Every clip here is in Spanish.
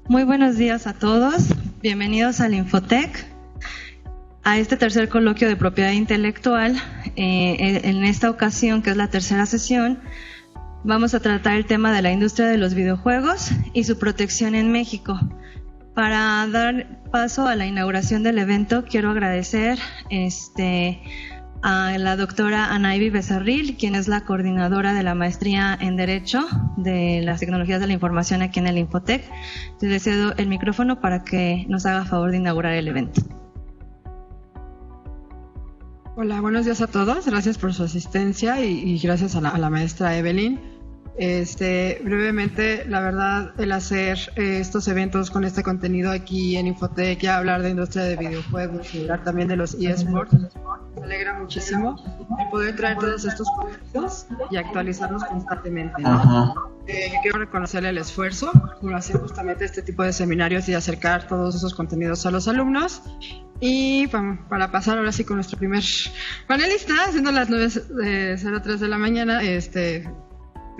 Muy buenos días a todos, bienvenidos al Infotech, a este tercer coloquio de propiedad intelectual. En esta ocasión, que es la tercera sesión, vamos a tratar el tema de la industria de los videojuegos y su protección en México. Para dar paso a la inauguración del evento, quiero agradecer a la doctora Anaibi Becerril, quien es la coordinadora de la maestría en Derecho de las Tecnologías de la Información aquí en el Infotech. Le cedo el micrófono para que nos haga favor de inaugurar el evento. Hola, buenos días a todos. Gracias por su asistencia y gracias a la maestra Evelyn. Brevemente, la verdad, el hacer estos eventos con este contenido aquí en Infotech, ya hablar de industria de videojuegos y hablar también de los eSports, me alegra muchísimo el poder traer todos estos contenidos y actualizarlos constantemente, ¿no? Quiero reconocerle el esfuerzo por hacer justamente este tipo de seminarios y acercar todos esos contenidos a los alumnos. Y para pasar ahora sí con nuestro primer panelista, siendo las 9:03 de la mañana,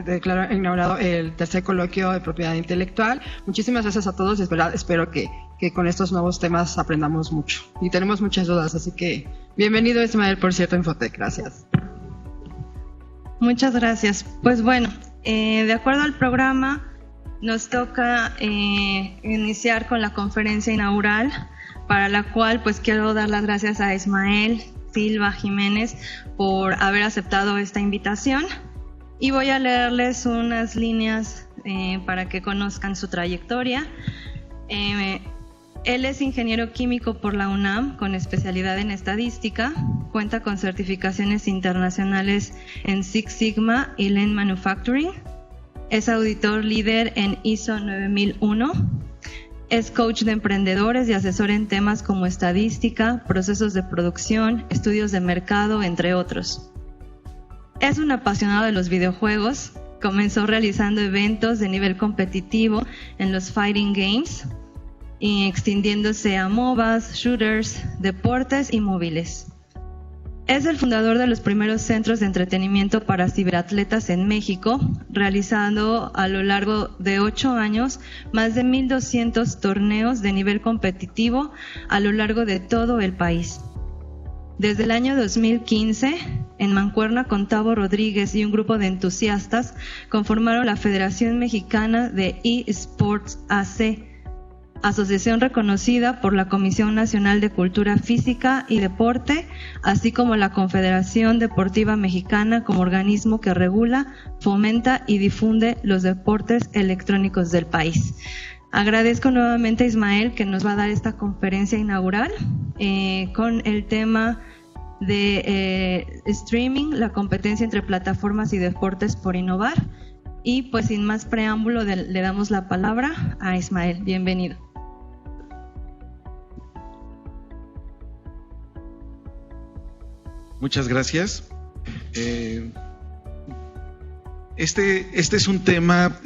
declaro inaugurado el tercer coloquio de propiedad intelectual. Muchísimas gracias a todos y espero que con estos nuevos temas aprendamos mucho. Y tenemos muchas dudas, así que bienvenido Ismael, por cierto, Infotech. Gracias. Muchas gracias. Pues bueno, de acuerdo al programa, nos toca iniciar con la conferencia inaugural, para la cual pues quiero dar las gracias a Ismael Silva Jiménez por haber aceptado esta invitación. Y voy a leerles unas líneas para que conozcan su trayectoria. Él es ingeniero químico por la UNAM con especialidad en estadística. Cuenta con certificaciones internacionales en Six Sigma y Lean Manufacturing. Es auditor líder en ISO 9001. Es coach de emprendedores y asesor en temas como estadística, procesos de producción, estudios de mercado, entre otros. Es un apasionado de los videojuegos. Comenzó realizando eventos de nivel competitivo en los fighting games y extendiéndose a MOBAs, shooters, deportes y móviles. Es el fundador de los primeros centros de entretenimiento para ciberatletas en México, realizando a lo largo de 8 años más de 1,200 torneos de nivel competitivo a lo largo de todo el país. Desde el año 2015, en mancuerna con Tavo Rodríguez y un grupo de entusiastas, conformaron la Federación Mexicana de eSports AC, asociación reconocida por la Comisión Nacional de Cultura Física y Deporte, así como la Confederación Deportiva Mexicana como organismo que regula, fomenta y difunde los deportes electrónicos del país. Agradezco nuevamente a Ismael que nos va a dar esta conferencia inaugural con el tema de streaming, la competencia entre plataformas y deportes por innovar. Y pues sin más preámbulo le damos la palabra a Ismael. Bienvenido. Muchas gracias. Este es un tema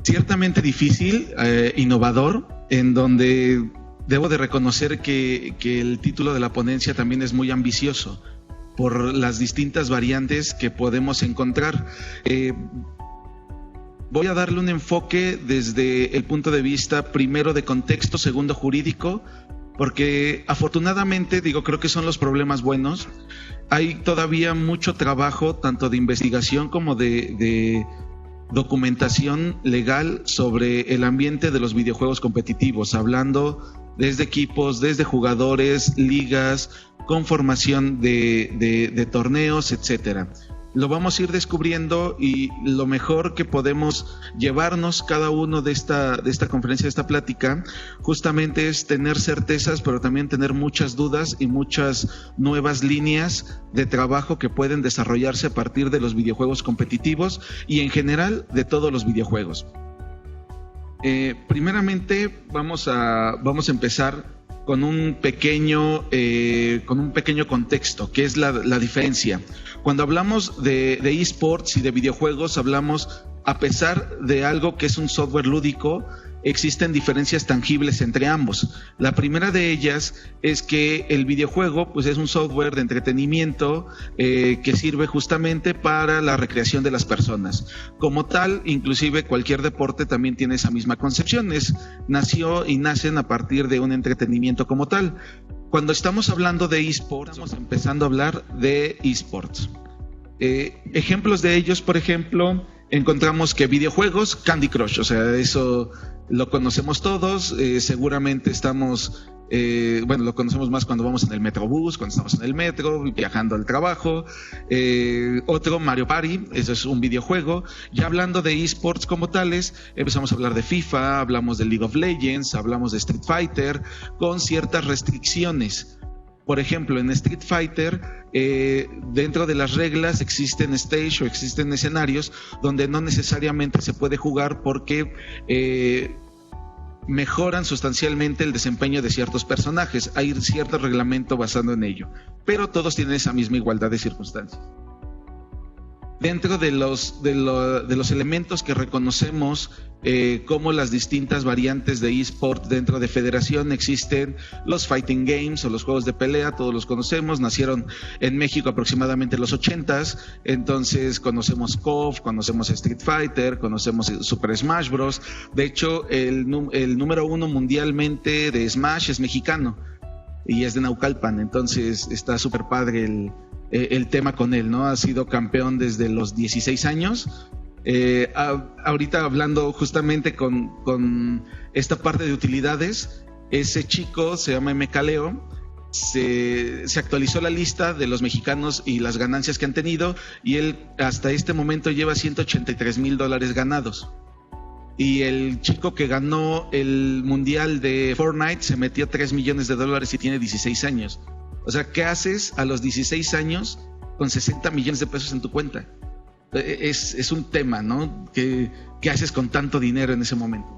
ciertamente difícil, innovador, en donde debo de reconocer que el título de la ponencia también es muy ambicioso por las distintas variantes que podemos encontrar. Voy a darle un enfoque desde el punto de vista primero de contexto, segundo jurídico, porque afortunadamente, creo que son los problemas buenos. Hay todavía mucho trabajo, tanto de investigación como de documentación legal sobre el ambiente de los videojuegos competitivos, hablando desde equipos, desde jugadores, ligas, conformación de torneos, etcétera. Lo vamos a ir descubriendo y lo mejor que podemos llevarnos cada uno de esta conferencia, de esta plática, justamente es tener certezas, pero también tener muchas dudas y muchas nuevas líneas de trabajo que pueden desarrollarse a partir de los videojuegos competitivos y en general de todos los videojuegos. Primeramente vamos a empezar con un pequeño contexto, que es la diferencia. Cuando hablamos de eSports y de videojuegos, hablamos, a pesar de algo que es un software lúdico, existen diferencias tangibles entre ambos. La primera de ellas es que el videojuego pues es un software de entretenimiento que sirve justamente para la recreación de las personas. Como tal, inclusive cualquier deporte también tiene esa misma concepción, nació y nacen a partir de un entretenimiento como tal. Cuando estamos hablando de eSports, estamos empezando a hablar de eSports. Ejemplos de ellos, por ejemplo, encontramos que videojuegos, Candy Crush, o sea, eso lo conocemos todos, seguramente lo conocemos más cuando vamos en el Metrobús, cuando estamos en el metro, viajando al trabajo. Otro, Mario Party, eso es un videojuego. Ya hablando de eSports como tales, empezamos a hablar de FIFA, hablamos de League of Legends, hablamos de Street Fighter, con ciertas restricciones. Por ejemplo, en Street Fighter, dentro de las reglas existen stage o existen escenarios donde no necesariamente se puede jugar porque mejoran sustancialmente el desempeño de ciertos personajes. Hay cierto reglamento basado en ello, pero todos tienen esa misma igualdad de circunstancias. Dentro de los elementos que reconocemos como las distintas variantes de eSport dentro de Federación, existen los fighting games o los juegos de pelea, todos los conocemos, nacieron en México aproximadamente en los 80s, entonces conocemos KOF, conocemos Street Fighter, conocemos Super Smash Bros. De hecho, el número 1 mundialmente de Smash es mexicano y es de Naucalpan, entonces está súper padre el tema con él, ¿no? Ha sido campeón desde los 16 años. Ahorita hablando justamente con esta parte de utilidades, ese chico se llama Mecaleo, se actualizó la lista de los mexicanos y las ganancias que han tenido, y él hasta este momento lleva $183,000 ganados. Y el chico que ganó el mundial de Fortnite se metió $3 millones y tiene 16 años. O sea, ¿qué haces a los 16 años con 60 millones de pesos en tu cuenta? Es un tema, ¿no? ¿Qué haces con tanto dinero en ese momento?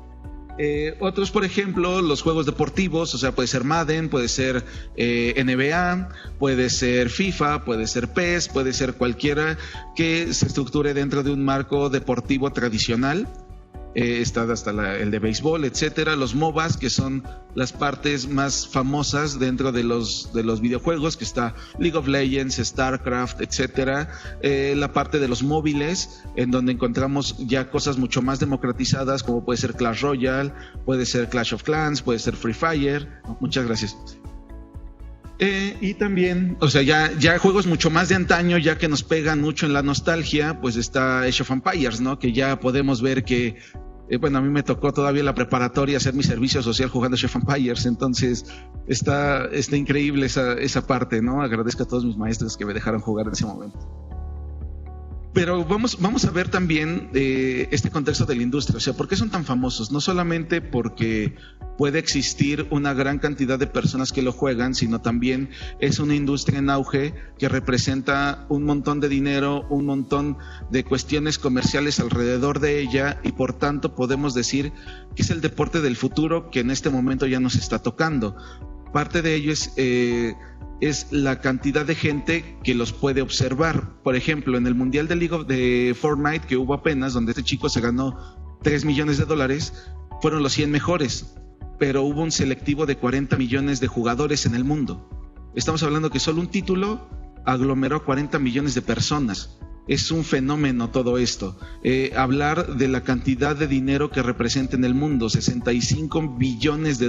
Otros, por ejemplo, los juegos deportivos, o sea, puede ser Madden, puede ser NBA, puede ser FIFA, puede ser PES, puede ser cualquiera que se estructure dentro de un marco deportivo tradicional. Está hasta el de béisbol, etcétera. Los MOBAs, que son las partes más famosas dentro de los videojuegos, que está League of Legends, StarCraft, etcétera. La parte de los móviles, en donde encontramos ya cosas mucho más democratizadas, como puede ser Clash Royale, puede ser Clash of Clans, puede ser Free Fire. Muchas gracias. Y también, o sea, ya juegos mucho más de antaño, ya que nos pegan mucho en la nostalgia, pues está Age of Empires, ¿no? Que ya podemos ver que, a mí me tocó todavía en la preparatoria hacer mi servicio social jugando Age of Empires, entonces está increíble esa parte, ¿no? Agradezco a todos mis maestros que me dejaron jugar en ese momento. Pero vamos a ver también este contexto de la industria, o sea, ¿por qué son tan famosos? No solamente porque puede existir una gran cantidad de personas que lo juegan, sino también es una industria en auge que representa un montón de dinero, un montón de cuestiones comerciales alrededor de ella, y por tanto podemos decir que es el deporte del futuro que en este momento ya nos está tocando. Parte de ello es la cantidad de gente que los puede observar. Por ejemplo, en el Mundial de Fortnite que hubo apenas, donde este chico se ganó $3 millones, fueron los 100 mejores, pero hubo un selectivo de 40 millones de jugadores en el mundo. Estamos hablando que solo un título aglomeró 40 millones de personas. Es un fenómeno todo esto. Hablar de la cantidad de dinero que representa en el mundo, $65 billones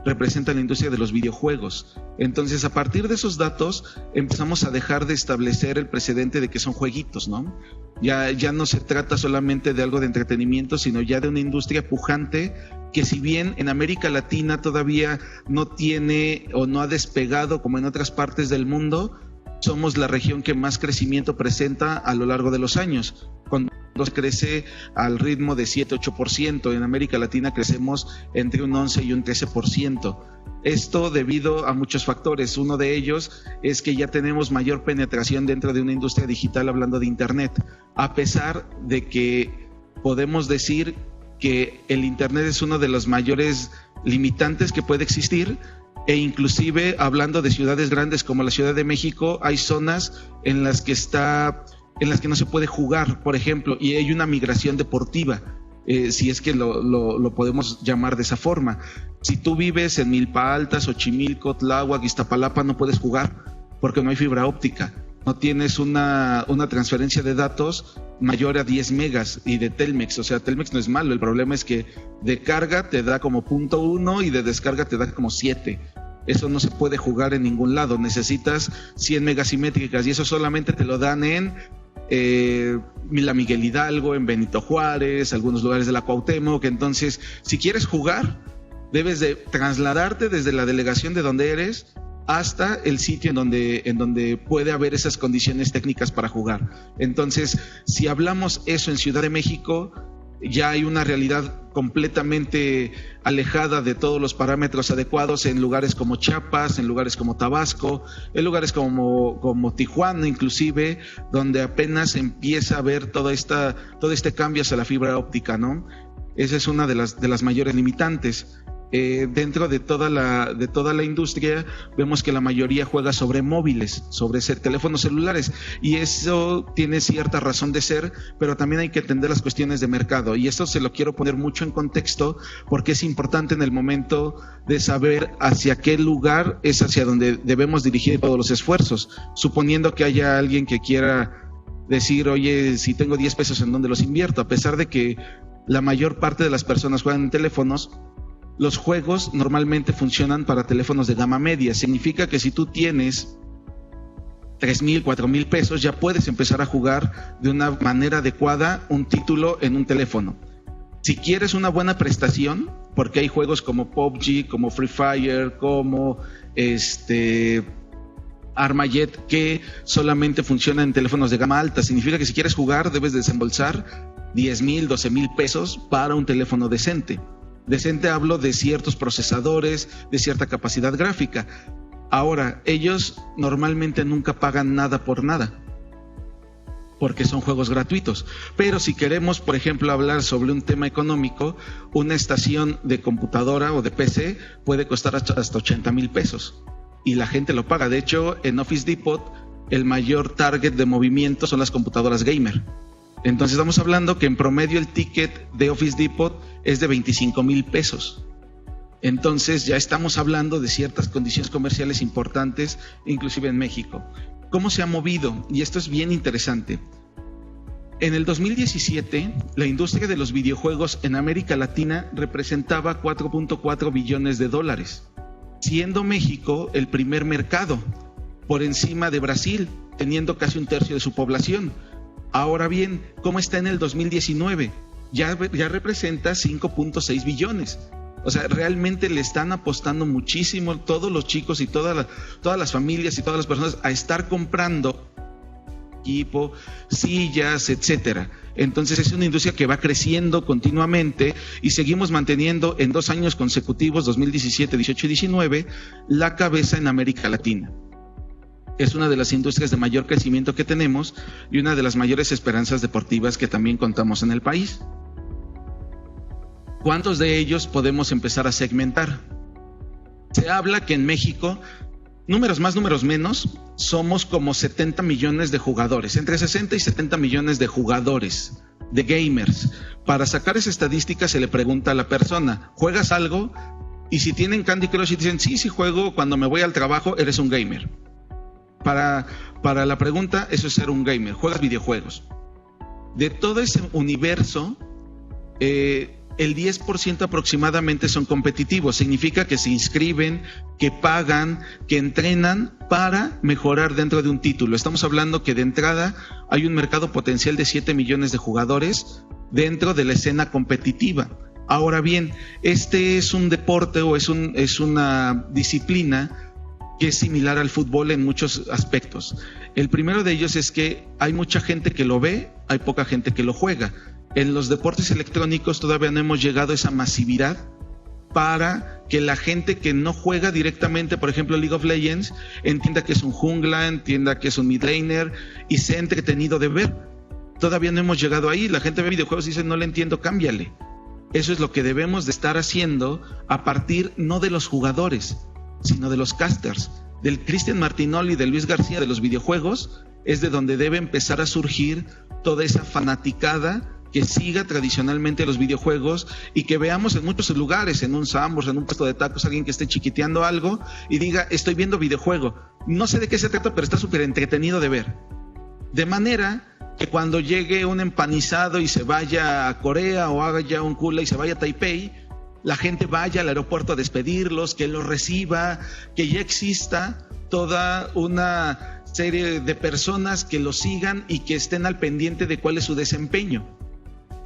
representa la industria de los videojuegos. Entonces, a partir de esos datos empezamos a dejar de establecer el precedente de que son jueguitos, ¿no? Ya no se trata solamente de algo de entretenimiento, sino ya de una industria pujante que, si bien en América Latina todavía no tiene o no ha despegado como en otras partes del mundo, somos la región que más crecimiento presenta a lo largo de los años. Cuando se crece al ritmo de 7-8%, en América Latina crecemos entre un 11 y un 13%. Esto debido a muchos factores. Uno de ellos es que ya tenemos mayor penetración dentro de una industria digital, hablando de Internet, a pesar de que podemos decir que el Internet es uno de los mayores limitantes que puede existir. E inclusive, hablando de ciudades grandes como la Ciudad de México, hay zonas en las que no se puede jugar, por ejemplo, y hay una migración deportiva. si es que lo podemos llamar de esa forma. Si tú vives en Milpa Alta, Xochimilco, Tláhuac, Iztapalapa, no puedes jugar porque no hay fibra óptica. No tienes una transferencia de datos mayor a 10 megas y de Telmex. O sea, Telmex no es malo, el problema es que de carga te da como 0.1 y de descarga te da como 7. Eso no se puede jugar en ningún lado. Necesitas 100 megasimétricas y eso solamente te lo dan en la Miguel Hidalgo, en Benito Juárez, algunos lugares de la Cuauhtémoc. Entonces, si quieres jugar, debes de trasladarte desde la delegación de donde eres hasta el sitio en donde puede haber esas condiciones técnicas para jugar. Entonces, si hablamos eso en Ciudad de México, ya hay una realidad completamente alejada de todos los parámetros adecuados en lugares como Chiapas, en lugares como Tabasco, en lugares como Tijuana inclusive, donde apenas empieza a haber todo este cambio hacia la fibra óptica, ¿no? Esa es una de las mayores limitantes. Dentro de toda la industria vemos que la mayoría juega sobre móviles, sobre teléfonos celulares, y eso tiene cierta razón de ser, pero también hay que entender las cuestiones de mercado, y esto se lo quiero poner mucho en contexto porque es importante en el momento de saber hacia qué lugar es hacia donde debemos dirigir todos los esfuerzos, suponiendo que haya alguien que quiera decir, oye, si tengo 10 pesos, ¿en dónde los invierto? A pesar de que la mayor parte de las personas juegan en teléfonos, los juegos normalmente funcionan para teléfonos de gama media. Significa que si tú tienes 3,000, 4,000 pesos, ya puedes empezar a jugar de una manera adecuada un título en un teléfono. Si quieres una buena prestación, porque hay juegos como PUBG, como Free Fire, como Armajet, que solamente funcionan en teléfonos de gama alta. Significa que si quieres jugar, debes desembolsar 10,000, 12,000 pesos para un teléfono decente. Decente hablo de ciertos procesadores, de cierta capacidad gráfica. Ahora, ellos normalmente nunca pagan nada por nada, porque son juegos gratuitos. Pero si queremos, por ejemplo, hablar sobre un tema económico, una estación de computadora o de PC puede costar hasta 80,000 pesos. Y la gente lo paga. De hecho, en Office Depot, el mayor target de movimiento son las computadoras gamer. Entonces estamos hablando que en promedio el ticket de Office Depot es de 25,000 pesos. Entonces ya estamos hablando de ciertas condiciones comerciales importantes, inclusive en México. ¿Cómo se ha movido? Y esto es bien interesante. En el 2017, la industria de los videojuegos en América Latina representaba 4.4 billones de dólares, siendo México el primer mercado, por encima de Brasil, teniendo casi 1/3 de su población. Ahora bien, ¿cómo está en el 2019? Ya representa 5.6 billones. O sea, realmente le están apostando muchísimo todos los chicos y todas las familias y todas las personas a estar comprando equipo, sillas, etcétera. Entonces es una industria que va creciendo continuamente y seguimos manteniendo en 2 años consecutivos, 2017, 18 y 19, la cabeza en América Latina. Es una de las industrias de mayor crecimiento que tenemos y una de las mayores esperanzas deportivas que también contamos en el país. ¿Cuántos de ellos podemos empezar a segmentar? Se habla que en México, números más, números menos, somos como 70 millones de jugadores, entre 60 y 70 millones de jugadores, de gamers. Para sacar esa estadística se le pregunta a la persona, ¿juegas algo? Y si tienen Candy Crush y dicen, sí juego, cuando me voy al trabajo, eres un gamer. Para la pregunta, eso es ser un gamer, juegas videojuegos. De todo ese universo, el 10% aproximadamente son competitivos. Significa que se inscriben, que pagan, que entrenan para mejorar dentro de un título. Estamos hablando que de entrada hay un mercado potencial de 7 millones de jugadores dentro de la escena competitiva. Ahora bien, este es un deporte o es una disciplina que es similar al fútbol en muchos aspectos. El primero de ellos es que hay mucha gente que lo ve, hay poca gente que lo juega. En los deportes electrónicos todavía no hemos llegado a esa masividad para que la gente que no juega directamente, por ejemplo League of Legends, entienda que es un jungla, entienda que es un mid laner y sea entretenido de ver. Todavía no hemos llegado ahí. La gente ve videojuegos y dice, no le entiendo, cámbiale. Eso es lo que debemos de estar haciendo a partir no de los jugadores, sino de los casters, del Cristian Martinoli y de Luis García de los videojuegos. Es de donde debe empezar a surgir toda esa fanaticada que siga tradicionalmente los videojuegos y que veamos en muchos lugares, en un Sanborns, en un puesto de tacos, alguien que esté chiquiteando algo y diga, estoy viendo videojuego. No sé de qué se trata, pero está súper entretenido de ver. De manera que cuando llegue un empanizado y se vaya a Corea o haga ya un Kula y se vaya a Taipei, la gente vaya al aeropuerto a despedirlos, que los reciba, que ya exista toda una serie de personas que los sigan y que estén al pendiente de cuál es su desempeño.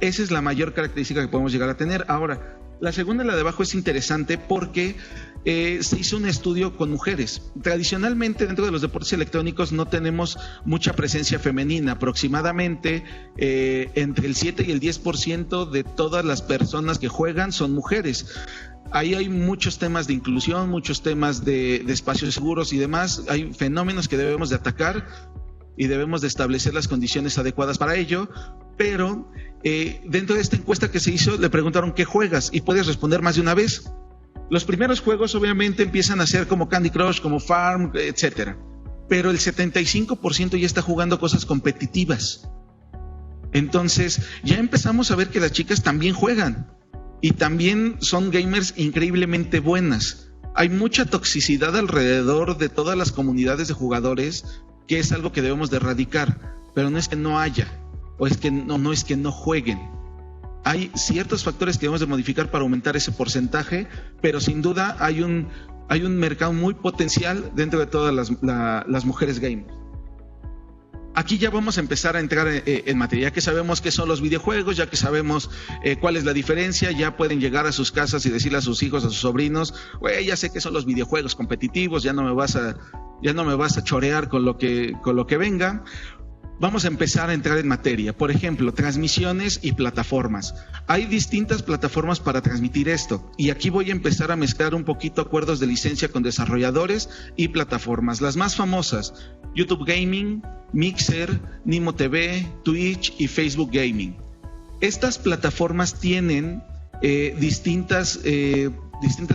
Esa es la mayor característica que podemos llegar a tener. Ahora, la segunda, la de abajo, es interesante porque se hizo un estudio con mujeres. Tradicionalmente, dentro de los deportes electrónicos no tenemos mucha presencia femenina. Aproximadamente entre el 7 y el 10% de todas las personas que juegan son mujeres. Ahí hay muchos temas de inclusión, muchos temas de espacios seguros y demás. Hay fenómenos que debemos de atacar y debemos de establecer las condiciones adecuadas para ello, pero dentro de esta encuesta que se hizo le preguntaron ¿qué juegas? Y puedes responder más de una vez. Los primeros juegos obviamente empiezan a ser como Candy Crush, como Farm, etcétera, pero el 75% ya está jugando cosas competitivas. Entonces ya empezamos a ver que las chicas también juegan y también son gamers increíblemente buenas. Hay mucha toxicidad alrededor de todas las comunidades de jugadores, que es algo que debemos de erradicar, pero no es que no haya, o es que no es que no jueguen. Hay ciertos factores que debemos de modificar para aumentar ese porcentaje, pero sin duda hay un mercado muy potencial dentro de todas las mujeres gamers. Aquí ya vamos a empezar a entrar en materia, ya que sabemos qué son los videojuegos, ya que sabemos cuál es la diferencia, ya pueden llegar a sus casas y decirle a sus hijos, a sus sobrinos, güey, ya sé qué son los videojuegos competitivos, ya no me vas a chorear con lo que venga. Vamos a empezar a entrar en materia. Por ejemplo, transmisiones y plataformas. Hay distintas plataformas para transmitir esto y aquí voy a empezar a mezclar un poquito acuerdos de licencia con desarrolladores y plataformas. Las más famosas: YouTube Gaming, Mixer, Nimo TV, Twitch y Facebook Gaming. Estas plataformas tienen distintas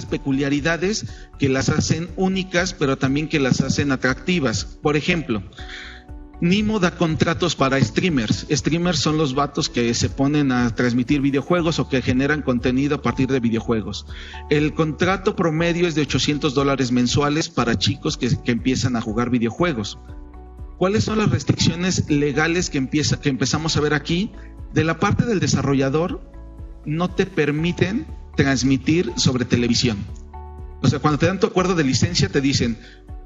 peculiaridades que las hacen únicas, pero también que las hacen atractivas. Por ejemplo, Nimo da contratos para streamers. Streamers son los vatos que se ponen a transmitir videojuegos o que generan contenido a partir de videojuegos. El contrato promedio es de $800 mensuales para chicos que empiezan a jugar videojuegos. ¿Cuáles son las restricciones legales que empezamos a ver aquí? De la parte del desarrollador, no te permiten transmitir sobre televisión. O sea, cuando te dan tu acuerdo de licencia te dicen,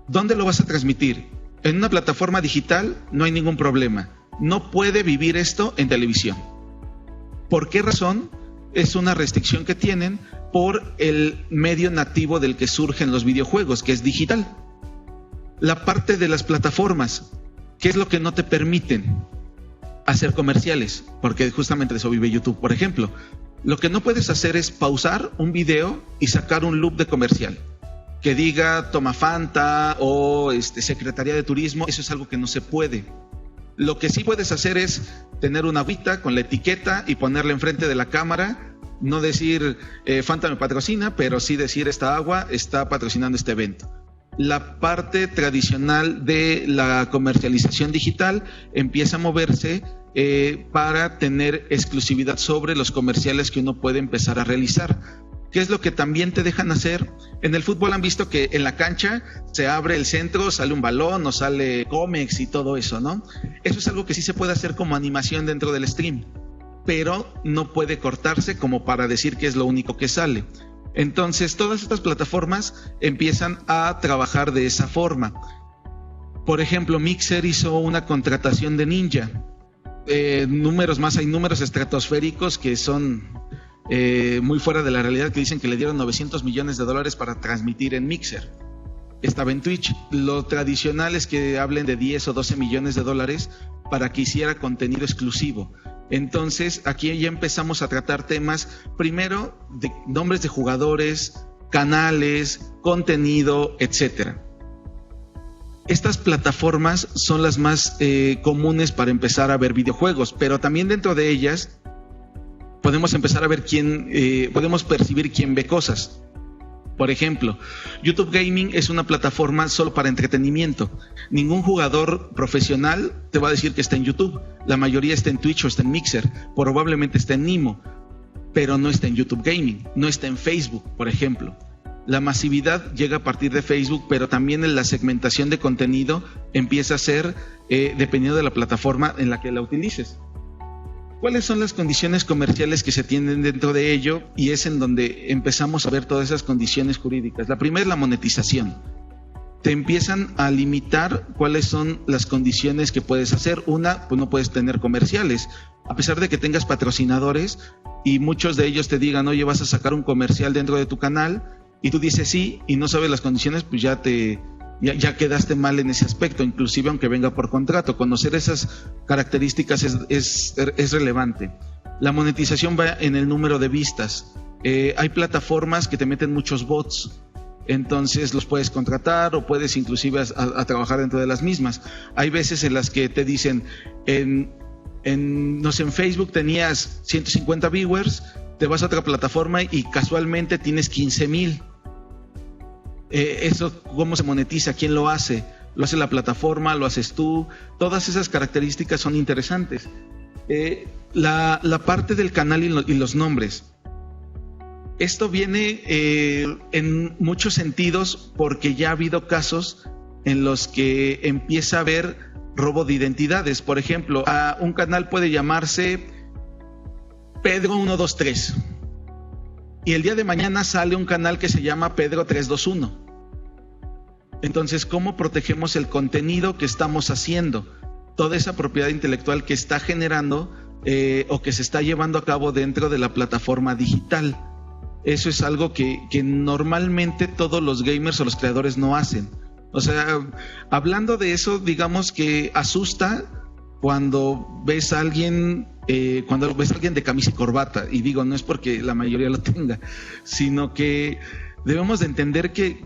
¿dónde lo vas a transmitir? En una plataforma digital no hay ningún problema. No puede vivir esto en televisión. ¿Por qué razón? Es una restricción que tienen por el medio nativo del que surgen los videojuegos, que es digital. La parte de las plataformas, ¿qué es lo que no te permiten? Hacer comerciales, porque justamente de eso vive YouTube. Por ejemplo, lo que no puedes hacer es pausar un video y sacar un loop de comercial que diga Toma Fanta o Secretaría de Turismo. Eso es algo que no se puede. Lo que sí puedes hacer es tener una agüita con la etiqueta y ponerla enfrente de la cámara, no decir Fanta me patrocina, pero sí decir esta agua está patrocinando este evento. La parte tradicional de la comercialización digital empieza a moverse para tener exclusividad sobre los comerciales que uno puede empezar a realizar. ¿Qué es lo que también te dejan hacer? En el fútbol han visto que en la cancha se abre el centro, sale un balón o sale cómics y todo eso, ¿no? Eso es algo que sí se puede hacer como animación dentro del stream, pero no puede cortarse como para decir que es lo único que sale. Entonces, todas estas plataformas empiezan a trabajar de esa forma. Por ejemplo, Mixer hizo una contratación de Ninja. Hay números estratosféricos que son muy fuera de la realidad, que dicen que le dieron $900 millones para transmitir en Mixer. Estaba en Twitch. Lo tradicional es que hablen de 10 o 12 millones de dólares para que hiciera contenido exclusivo. Entonces aquí ya empezamos a tratar temas, primero de nombres de jugadores, canales, contenido, etcétera. Estas plataformas son las más comunes para empezar a ver videojuegos, pero también dentro de ellas podemos empezar a ver podemos percibir quién ve cosas. Por ejemplo, YouTube Gaming es una plataforma solo para entretenimiento. Ningún jugador profesional te va a decir que está en YouTube. La mayoría está en Twitch o está en Mixer. Probablemente está en Nimo, pero no está en YouTube Gaming. No está en Facebook, por ejemplo. La masividad llega a partir de Facebook, pero también en la segmentación de contenido empieza a ser dependiendo de la plataforma en la que la utilices. ¿Cuáles son las condiciones comerciales que se tienen dentro de ello? Y es en donde empezamos a ver todas esas condiciones jurídicas. La primera es la monetización. Te empiezan a limitar cuáles son las condiciones que puedes hacer. Una, pues no puedes tener comerciales. A pesar de que tengas patrocinadores y muchos de ellos te digan, oye, vas a sacar un comercial dentro de tu canal, y tú dices sí y no sabes las condiciones, pues ya quedaste mal en ese aspecto, inclusive aunque venga por contrato. Conocer esas características es relevante. La monetización va en el número de vistas. Hay plataformas que te meten muchos bots, entonces los puedes contratar o puedes inclusive a trabajar dentro de las mismas. Hay veces en las que te dicen, en Facebook tenías 150 viewers, te vas a otra plataforma y casualmente tienes 15,000. Eso, ¿cómo se monetiza? ¿Quién lo hace? ¿Lo hace la plataforma? ¿Lo haces tú? Todas esas características son interesantes. La parte del canal y los nombres. Esto viene en muchos sentidos porque ya ha habido casos en los que empieza a haber robo de identidades. Por ejemplo, un canal puede llamarse Pedro 123. Y el día de mañana sale un canal que se llama Pedro 321. Entonces, ¿cómo protegemos el contenido que estamos haciendo? Toda esa propiedad intelectual que está generando o que se está llevando a cabo dentro de la plataforma digital. Eso es algo que normalmente todos los gamers o los creadores no hacen. O sea, hablando de eso, digamos que asusta cuando ves a alguien de camisa y corbata, y digo, no es porque la mayoría lo tenga, sino que debemos de entender que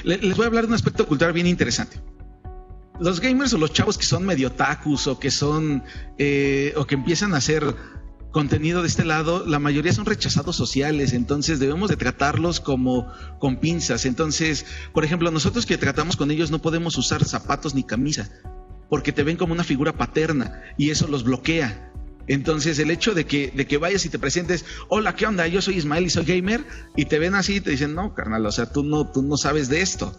les voy a hablar de un aspecto cultural bien interesante. Los gamers o los chavos que son medio otakus o que son o que empiezan a hacer contenido de este lado, la mayoría son rechazados sociales, entonces debemos de tratarlos como con pinzas. Entonces, por ejemplo, nosotros que tratamos con ellos no podemos usar zapatos ni camisa, porque te ven como una figura paterna y eso los bloquea. Entonces el hecho de que vayas y te presentes, hola, ¿qué onda? Yo soy Ismael y soy gamer, y te ven así y te dicen, no, carnal, o sea, tú no sabes de esto,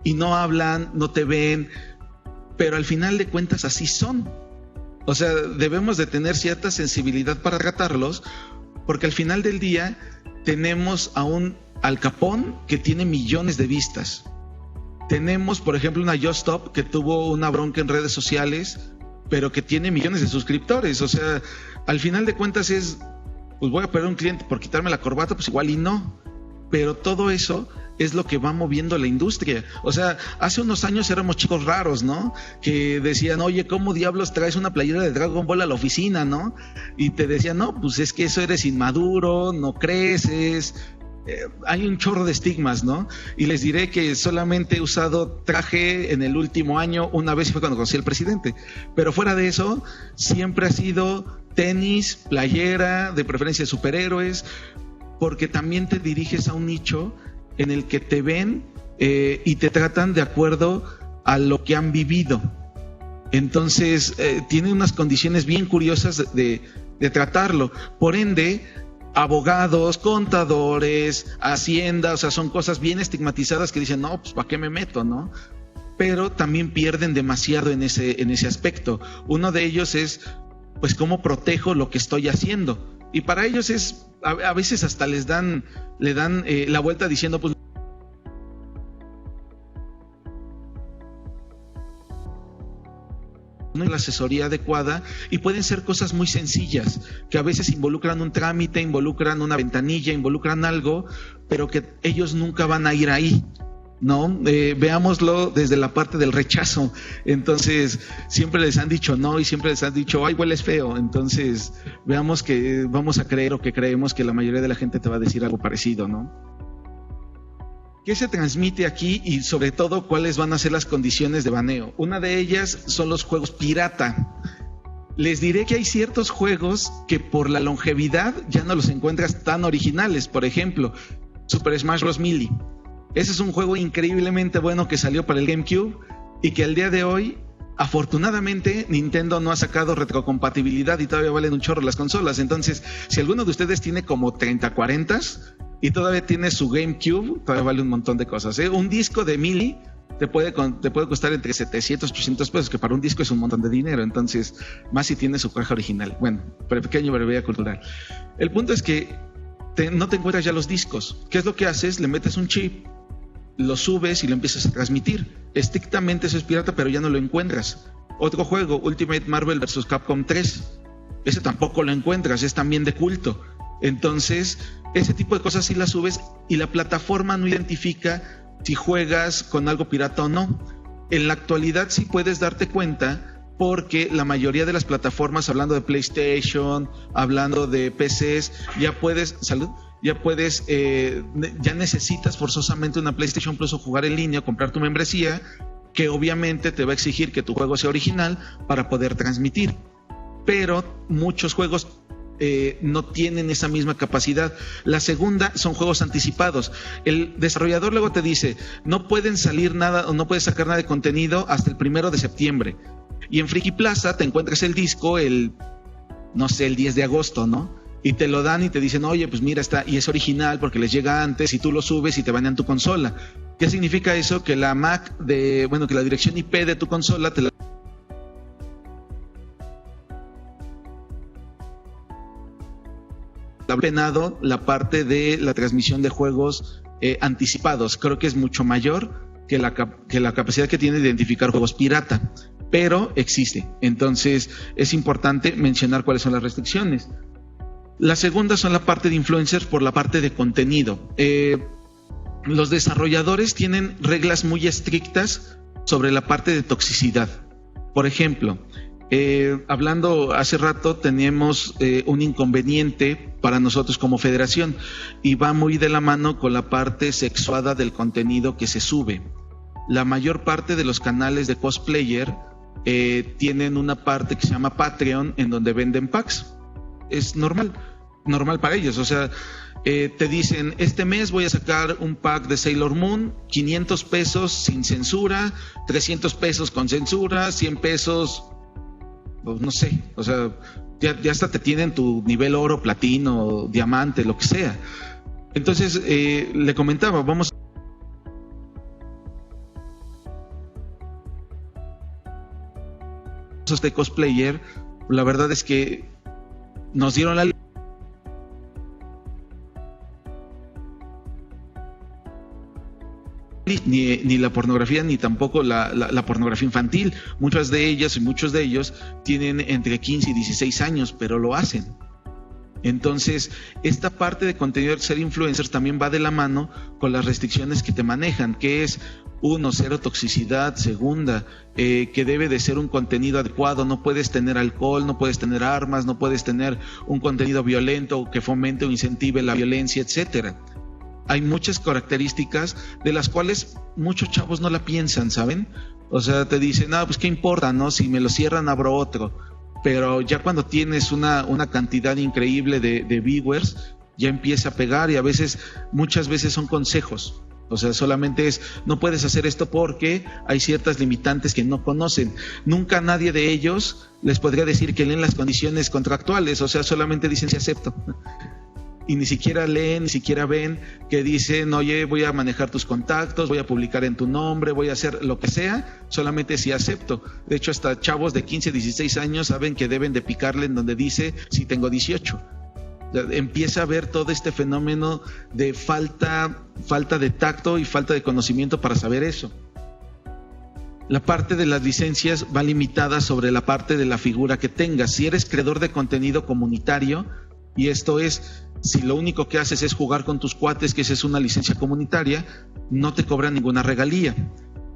y no hablan, no te ven, pero al final de cuentas así son. O sea, debemos de tener cierta sensibilidad para tratarlos, porque al final del día tenemos a un Al Capone que tiene millones de vistas. Tenemos, por ejemplo, una Just Stop que tuvo una bronca en redes sociales, pero que tiene millones de suscriptores. O sea, al final de cuentas pues voy a perder un cliente por quitarme la corbata, pues igual y no. Pero todo eso es lo que va moviendo la industria. O sea, hace unos años éramos chicos raros, ¿no? Que decían, oye, ¿cómo diablos traes una playera de Dragon Ball a la oficina, no? Y te decían, no, pues es que eso eres inmaduro, no creces. Hay un chorro de estigmas, ¿no? Y les diré que solamente he usado traje en el último año, una vez fue cuando conocí al presidente. Pero fuera de eso, siempre ha sido tenis, playera, de preferencia de superhéroes, porque también te diriges a un nicho en el que te ven y te tratan de acuerdo a lo que han vivido. Entonces, tiene unas condiciones bien curiosas de tratarlo. Por ende, abogados, contadores, hacienda, o sea, son cosas bien estigmatizadas que dicen, no, pues ¿para qué me meto, no? Pero también pierden demasiado en ese aspecto. Uno de ellos es, pues, ¿cómo protejo lo que estoy haciendo? Y para ellos es, a veces hasta le dan la vuelta diciendo, pues, no hay la asesoría adecuada, y pueden ser cosas muy sencillas, que a veces involucran un trámite, involucran una ventanilla, involucran algo, pero que ellos nunca van a ir ahí, ¿no? Veámoslo desde la parte del rechazo. Entonces siempre les han dicho no y siempre les han dicho, ay, hueles feo. Entonces veamos que vamos a creer o que creemos que la mayoría de la gente te va a decir algo parecido, ¿no? ¿Qué se transmite aquí y sobre todo cuáles van a ser las condiciones de baneo? Una de ellas son los juegos pirata. Les diré que hay ciertos juegos que por la longevidad ya no los encuentras tan originales. Por ejemplo, Super Smash Bros. Melee. Ese es un juego increíblemente bueno que salió para el GameCube y que al día de hoy, afortunadamente, Nintendo no ha sacado retrocompatibilidad y todavía valen un chorro las consolas. Entonces, si alguno de ustedes tiene como 30, 40 y todavía tiene su GameCube, todavía vale un montón de cosas, ¿eh? Un disco de Melee te puede costar entre 700 y 800 pesos, que para un disco es un montón de dinero. Entonces, más si tiene su caja original. Bueno, pequeño brevedad cultural. El punto es que no te encuentras ya los discos. ¿Qué es lo que haces? Le metes un chip, lo subes y lo empiezas a transmitir. Estrictamente eso es pirata, pero ya no lo encuentras. Otro juego, Ultimate Marvel vs. Capcom 3. Ese tampoco lo encuentras, es también de culto. Entonces, ese tipo de cosas sí las subes y la plataforma no identifica si juegas con algo pirata o no. En la actualidad sí puedes darte cuenta, porque la mayoría de las plataformas, hablando de PlayStation, hablando de PCs, ya necesitas forzosamente una PlayStation Plus o jugar en línea, comprar tu membresía, que obviamente te va a exigir que tu juego sea original para poder transmitir. Pero muchos juegos no tienen esa misma capacidad. La segunda son juegos anticipados. El desarrollador luego te dice, no pueden salir nada o no puedes sacar nada de contenido hasta el 1 de septiembre. Y en Friki Plaza te encuentras el disco el 10 de agosto, ¿no? Y te lo dan y te dicen, oye, pues mira, está, y es original porque les llega antes, y tú lo subes y te banean tu consola. ¿Qué significa eso? Que la que la dirección IP de tu consola te la ha penado la parte de la transmisión de juegos anticipados. Creo que es mucho mayor que la capacidad que tiene de identificar juegos pirata, pero existe. Entonces es importante mencionar cuáles son las restricciones. La segunda son la parte de influencers por la parte de contenido. Los desarrolladores tienen reglas muy estrictas sobre la parte de toxicidad. Por ejemplo, hablando hace rato, teníamos un inconveniente para nosotros como federación y va muy de la mano con la parte sexuada del contenido que se sube. La mayor parte de los canales de cosplayer tienen una parte que se llama Patreon, en donde venden packs. Es normal para ellos. O sea, te dicen, este mes voy a sacar un pack de Sailor Moon, 500 pesos sin censura, 300 pesos con censura, 100 pesos, pues no sé, o sea, ya hasta te tienen tu nivel oro, platino, diamante, lo que sea. Entonces, le comentaba, vamos a este cosplayer, la verdad es que nos dieron la ni la pornografía ni tampoco la pornografía infantil. Muchas de ellas y muchos de ellos tienen entre 15 y 16 años, pero lo hacen. Entonces, esta parte de contenido de ser influencers también va de la mano con las restricciones que te manejan, que es, uno, cero toxicidad. Segunda, que debe de ser un contenido adecuado. No puedes tener alcohol, no puedes tener armas, no puedes tener un contenido violento que fomente o incentive la violencia, etcétera. Hay muchas características de las cuales muchos chavos no la piensan, ¿saben? O sea, te dicen, pues qué importa, ¿no? Si me lo cierran, abro otro. Pero ya cuando tienes una cantidad increíble de viewers, ya empieza a pegar, y muchas veces son consejos. O sea, solamente es, no puedes hacer esto porque hay ciertas limitantes que no conocen. Nunca nadie de ellos les podría decir que leen las condiciones contractuales. O sea, solamente dicen sí acepto. Y ni siquiera leen, ni siquiera ven que dicen, oye, voy a manejar tus contactos, voy a publicar en tu nombre, voy a hacer lo que sea, solamente si acepto. De hecho, hasta chavos de 15, 16 años saben que deben de picarle en donde dice, si tengo 18. Empieza a ver todo este fenómeno de falta de tacto y falta de conocimiento para saber eso. La parte de las licencias va limitada sobre la parte de la figura que tengas. Si eres creador de contenido comunitario, y esto es, si lo único que haces es jugar con tus cuates, que esa es una licencia comunitaria, no te cobran ninguna regalía.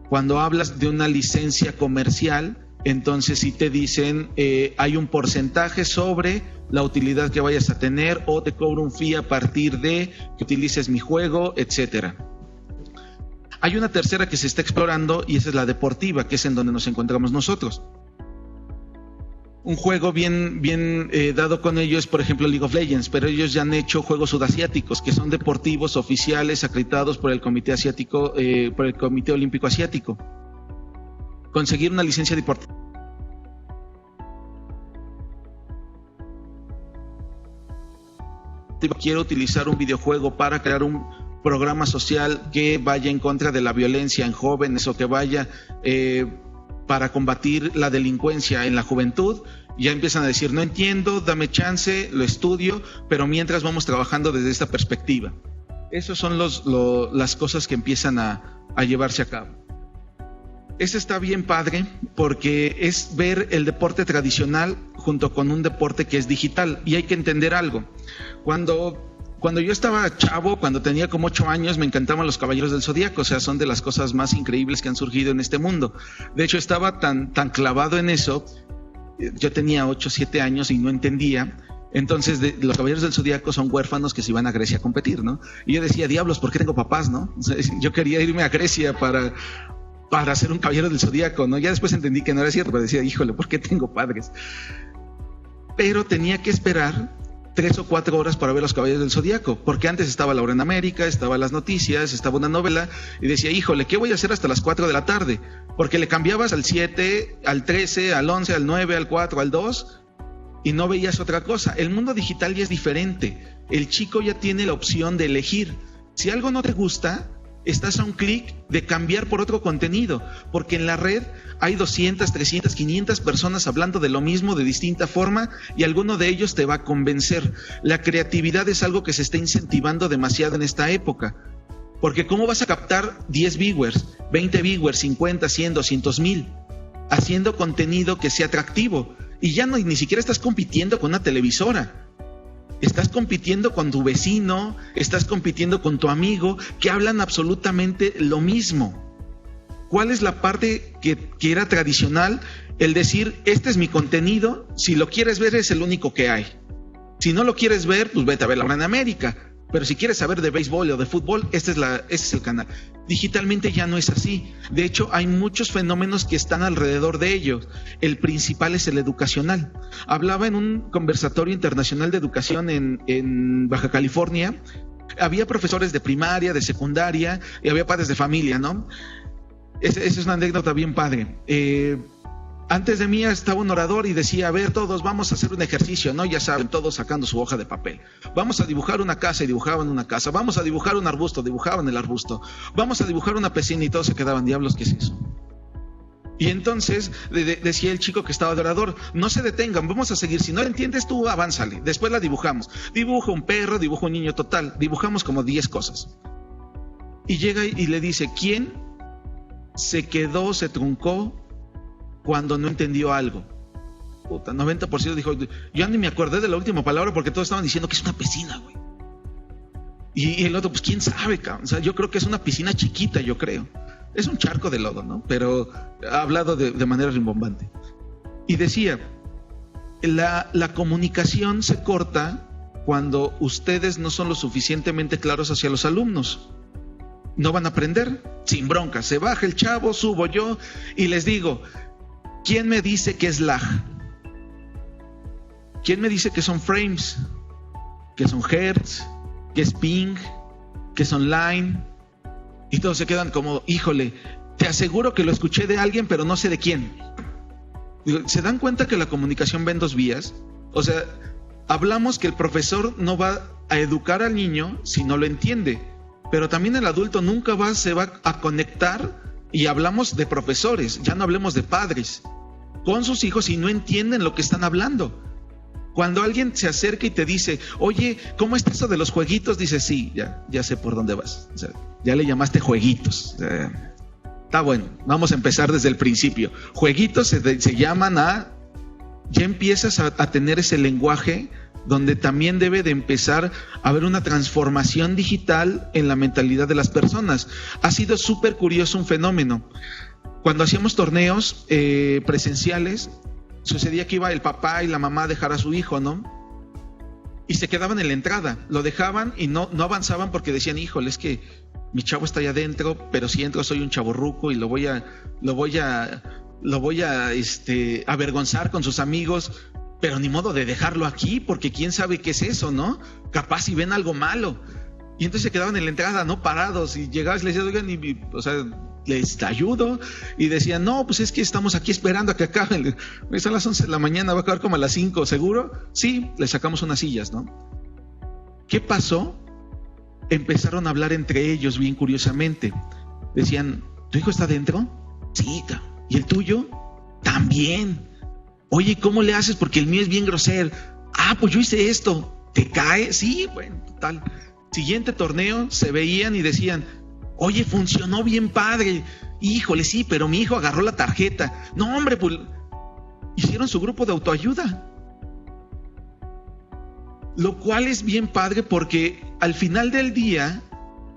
Cuando hablas de una licencia comercial, entonces sí te dicen, hay un porcentaje sobre la utilidad que vayas a tener, o te cobro un fee a partir de que utilices mi juego, etcétera. Hay una tercera que se está explorando, y esa es la deportiva, que es en donde nos encontramos nosotros. Un juego bien dado con ellos es, por ejemplo, League of Legends, pero ellos ya han hecho juegos sudasiáticos, que son deportivos oficiales acreditados por el Comité Asiático, por el Comité Olímpico Asiático. Conseguir una licencia deportiva. Quiero utilizar un videojuego para crear un programa social que vaya en contra de la violencia en jóvenes o que vaya para combatir la delincuencia en la juventud. Ya empiezan a decir, no entiendo, dame chance, lo estudio, pero mientras vamos trabajando desde esta perspectiva. Esas son las cosas que empiezan a llevarse a cabo. Está bien padre porque es ver el deporte tradicional junto con un deporte que es digital, y hay que entender algo. Cuando yo estaba chavo, cuando tenía como 8 años, me encantaban los Caballeros del Zodíaco. O sea, son de las cosas más increíbles que han surgido en este mundo. De hecho, estaba tan clavado en eso. Yo tenía 8 o 7 años y no entendía. Entonces, los Caballeros del Zodíaco son huérfanos que se iban a Grecia a competir, ¿no? Y yo decía, diablos, ¿por qué tengo papás, no? O sea, yo quería irme a Grecia para ser un Caballero del Zodíaco, ¿no? Ya después entendí que no era cierto, pero decía, híjole, ¿por qué tengo padres? Pero tenía que esperar 3 o 4 horas para ver los Caballeros del Zodíaco, porque antes estaba La Hora en América, estaban las noticias, estaba una novela, y decía, híjole, ¿qué voy a hacer hasta las 4 de la tarde? Porque le cambiabas al 7, al 13, al 11, al 9, al 4, al 2, y no veías otra cosa. El mundo digital ya es diferente. El chico ya tiene la opción de elegir. Si algo no te gusta, estás a un clic de cambiar por otro contenido, porque en la red hay 200, 300, 500 personas hablando de lo mismo de distinta forma, y alguno de ellos te va a convencer. La creatividad es algo que se está incentivando demasiado en esta época, porque ¿cómo vas a captar 10 viewers, 20 viewers, 50, 100, 200 mil? Haciendo contenido que sea atractivo, y ya ni siquiera estás compitiendo con una televisora. Estás compitiendo con tu vecino, estás compitiendo con tu amigo, que hablan absolutamente lo mismo. ¿Cuál es la parte que era tradicional? El decir, este es mi contenido, si lo quieres ver es el único que hay. Si no lo quieres ver, pues vete a ver La Hora en América. Pero si quieres saber de béisbol o de fútbol, ese es el canal. Digitalmente ya no es así. De hecho, hay muchos fenómenos que están alrededor de ellos. El principal es el educacional. Hablaba en un conversatorio internacional de educación en Baja California. Había profesores de primaria, de secundaria, y había padres de familia, ¿no? Esa es una anécdota bien padre. Antes de mí estaba un orador y decía, a ver, todos vamos a hacer un ejercicio, ¿no? Ya saben, todos sacando su hoja de papel. Vamos a dibujar una casa, y dibujaban una casa. Vamos a dibujar un arbusto, dibujaban el arbusto. Vamos a dibujar una piscina, y todos se quedaban, diablos, ¿qué es eso? Y entonces decía el chico que estaba de orador, no se detengan, vamos a seguir. Si no la entiendes tú, avánzale. Después la dibujamos. Dibujo un perro, dibujo un niño, total. Dibujamos como 10 cosas. Y llega y le dice, ¿quién se quedó, se truncó cuando no entendió algo? Puta, 90% dijo, yo ni me acordé de la última palabra porque todos estaban diciendo que es una piscina, güey. Y el otro, pues quién sabe, cabrón. O sea, yo creo que es una piscina chiquita, yo creo. Es un charco de lodo, ¿no? Pero ha hablado de manera rimbombante. Y decía, la comunicación se corta cuando ustedes no son lo suficientemente claros hacia los alumnos. No van a aprender, sin bronca. Se baja el chavo, subo yo y les digo, ¿quién me dice que es lag? ¿Quién me dice que son frames? ¿Que son hertz? ¿Que es ping? ¿Que son line? Y todos se quedan como, híjole, te aseguro que lo escuché de alguien, pero no sé de quién. ¿Se dan cuenta que la comunicación va en 2 vías? O sea, hablamos que el profesor no va a educar al niño si no lo entiende, pero también el adulto nunca se va a conectar, y hablamos de profesores, ya no hablemos de padres, con sus hijos y no entienden lo que están hablando. Cuando alguien se acerca y te dice, oye, ¿cómo está eso de los jueguitos? Dices, sí, ya sé por dónde vas. O sea, ya le llamaste jueguitos. Está bueno, vamos a empezar desde el principio. Jueguitos se llaman ya empiezas a tener ese lenguaje donde también debe de empezar a haber una transformación digital en la mentalidad de las personas. Ha sido súper curioso un fenómeno. Cuando hacíamos torneos presenciales, sucedía que iba el papá y la mamá a dejar a su hijo, ¿no? Y se quedaban en la entrada, lo dejaban y no avanzaban porque decían, híjole, es que mi chavo está allá adentro, pero si entro soy un chavorruco y lo voy a lo voy a avergonzar con sus amigos, pero ni modo de dejarlo aquí, porque quién sabe qué es eso, ¿no? Capaz si ven algo malo. Y entonces se quedaban en la entrada, ¿no? Parados, y llegabas y les decías, oigan, les ayudo, y decían, no, pues es que estamos aquí esperando a que acaben. Son las 11 de la mañana, va a acabar como a las 5, ¿seguro? Sí, les sacamos unas sillas, ¿no? ¿Qué pasó? Empezaron a hablar entre ellos bien curiosamente. Decían, ¿tu hijo está dentro? Sí. ¿Y el tuyo? También. Oye, ¿cómo le haces? Porque el mío es bien grosero. Ah, pues yo hice esto. ¿Te cae? Sí, bueno, total. Siguiente torneo se veían y decían, oye, funcionó bien padre. Híjole, sí, pero mi hijo agarró la tarjeta. No, hombre, pues hicieron su grupo de autoayuda. Lo cual es bien padre porque al final del día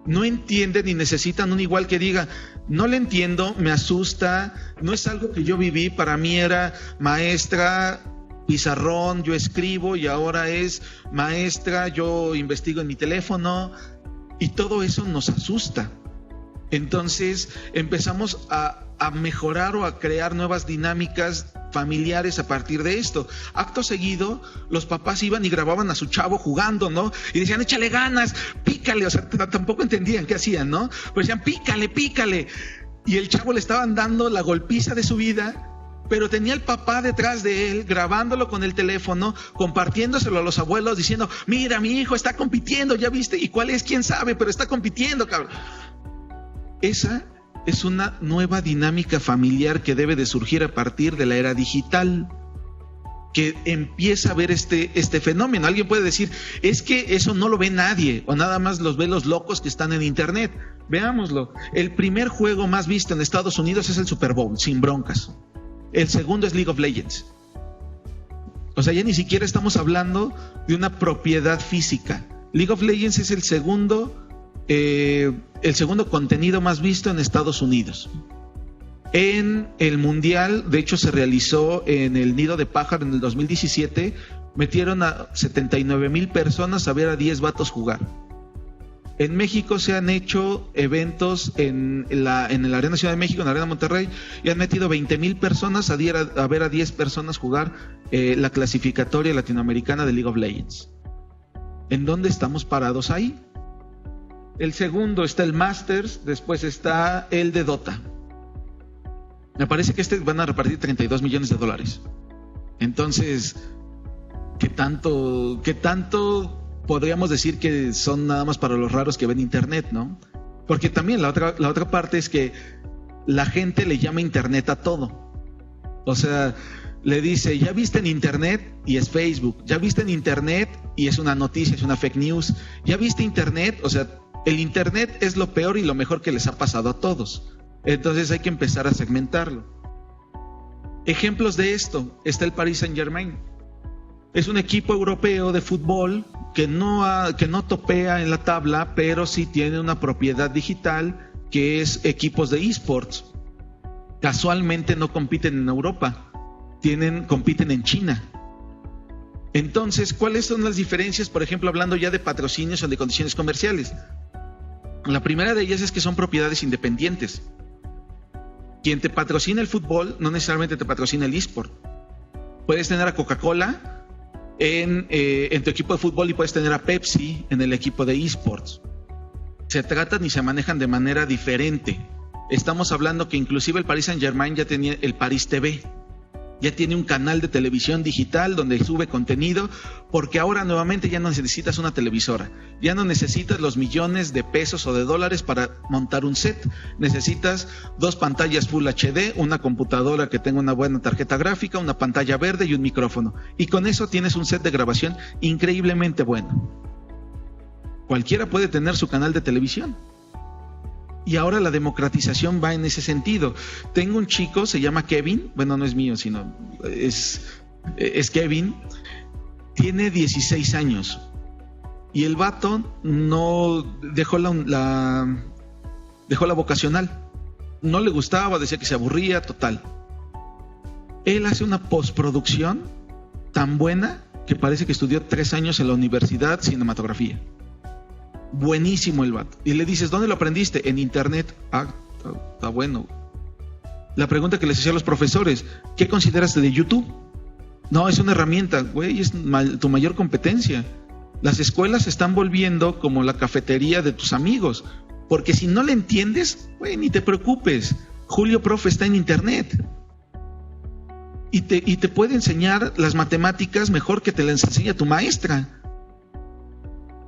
no entienden ni necesitan un igual que diga, no le entiendo, me asusta, no es algo que yo viví, para mí era maestra, pizarrón, yo escribo, y ahora es maestra, yo investigo en mi teléfono, y todo eso nos asusta. Entonces empezamos a mejorar o a crear nuevas dinámicas familiares a partir de esto. Acto seguido, los papás iban y grababan a su chavo jugando, ¿no? Y decían, échale ganas, pícale, o sea, tampoco entendían qué hacían, ¿no? Pero decían, pícale. Y el chavo le estaban dando la golpiza de su vida, pero tenía el papá detrás de él, grabándolo con el teléfono, compartiéndoselo a los abuelos, diciendo, mira, mi hijo está compitiendo, ¿ya viste? ¿Y cuál es? ¿Quién sabe? Pero está compitiendo, cabrón. Esa es una nueva dinámica familiar que debe de surgir a partir de la era digital, que empieza a ver este fenómeno. Alguien puede decir, es que eso no lo ve nadie, o nada más los ve los locos que están en internet. Veámoslo. El primer juego más visto en Estados Unidos es el Super Bowl, sin broncas. El segundo es League of Legends. O sea, ya ni siquiera estamos hablando de una propiedad física. League of Legends es el segundo contenido más visto en Estados Unidos. En el Mundial, de hecho se realizó en el Nido de Pájaro en el 2017, metieron a 79,000 personas a ver a 10 vatos jugar. En México se han hecho eventos en la Arena Ciudad de México, en la Arena Monterrey, y han metido 20,000 personas a ver a 10 personas jugar la clasificatoria latinoamericana de League of Legends. ¿En dónde estamos parados ahí? El segundo está el Masters, después está el de Dota. Me parece que van a repartir $32 millones. Entonces, ¿qué tanto podríamos decir que son nada más para los raros que ven internet, no? Porque también la otra parte es que la gente le llama internet a todo. O sea, le dice, ¿ya viste en internet? Y es Facebook. ¿Ya viste en internet? Y es una noticia, es una fake news. ¿Ya viste internet? O sea, el internet es lo peor y lo mejor que les ha pasado a todos. Entonces hay que empezar a segmentarlo. Ejemplos de esto, está el Paris Saint-Germain. Es un equipo europeo de fútbol que no topea en la tabla, pero sí tiene una propiedad digital que es equipos de eSports. Casualmente no compiten en Europa, compiten en China. Entonces, ¿cuáles son las diferencias, por ejemplo, hablando ya de patrocinios o de condiciones comerciales? La primera de ellas es que son propiedades independientes. Quien te patrocina el fútbol no necesariamente te patrocina el eSport. Puedes tener a Coca-Cola en tu equipo de fútbol y puedes tener a Pepsi en el equipo de eSports. Se tratan y se manejan de manera diferente. Estamos hablando que inclusive el Paris Saint-Germain ya tenía el Paris TV. Ya tiene un canal de televisión digital donde sube contenido, porque ahora nuevamente ya no necesitas una televisora, ya no necesitas los millones de pesos o de dólares para montar un set. Necesitas 2 pantallas Full HD, una computadora que tenga una buena tarjeta gráfica, una pantalla verde y un micrófono, y con eso tienes un set de grabación increíblemente bueno. Cualquiera puede tener su canal de televisión. Y ahora la democratización va en ese sentido. Tengo un chico, se llama Kevin, bueno, no es mío, sino es Kevin, tiene 16 años y el vato no dejó la vocacional, no le gustaba, decía que se aburría, total. Él hace una postproducción tan buena que parece que estudió 3 años en la universidad cinematografía. Buenísimo el vato. Y le dices, ¿dónde lo aprendiste? En internet. Ah, está bueno. La pregunta que les hacía a los profesores, ¿qué consideras de YouTube? No, es una herramienta, güey, es tu mayor competencia. Las escuelas se están volviendo como la cafetería de tus amigos, porque si no le entiendes, güey, ni te preocupes. Julio Profe está en internet y te puede enseñar las matemáticas mejor que te las enseña tu maestra.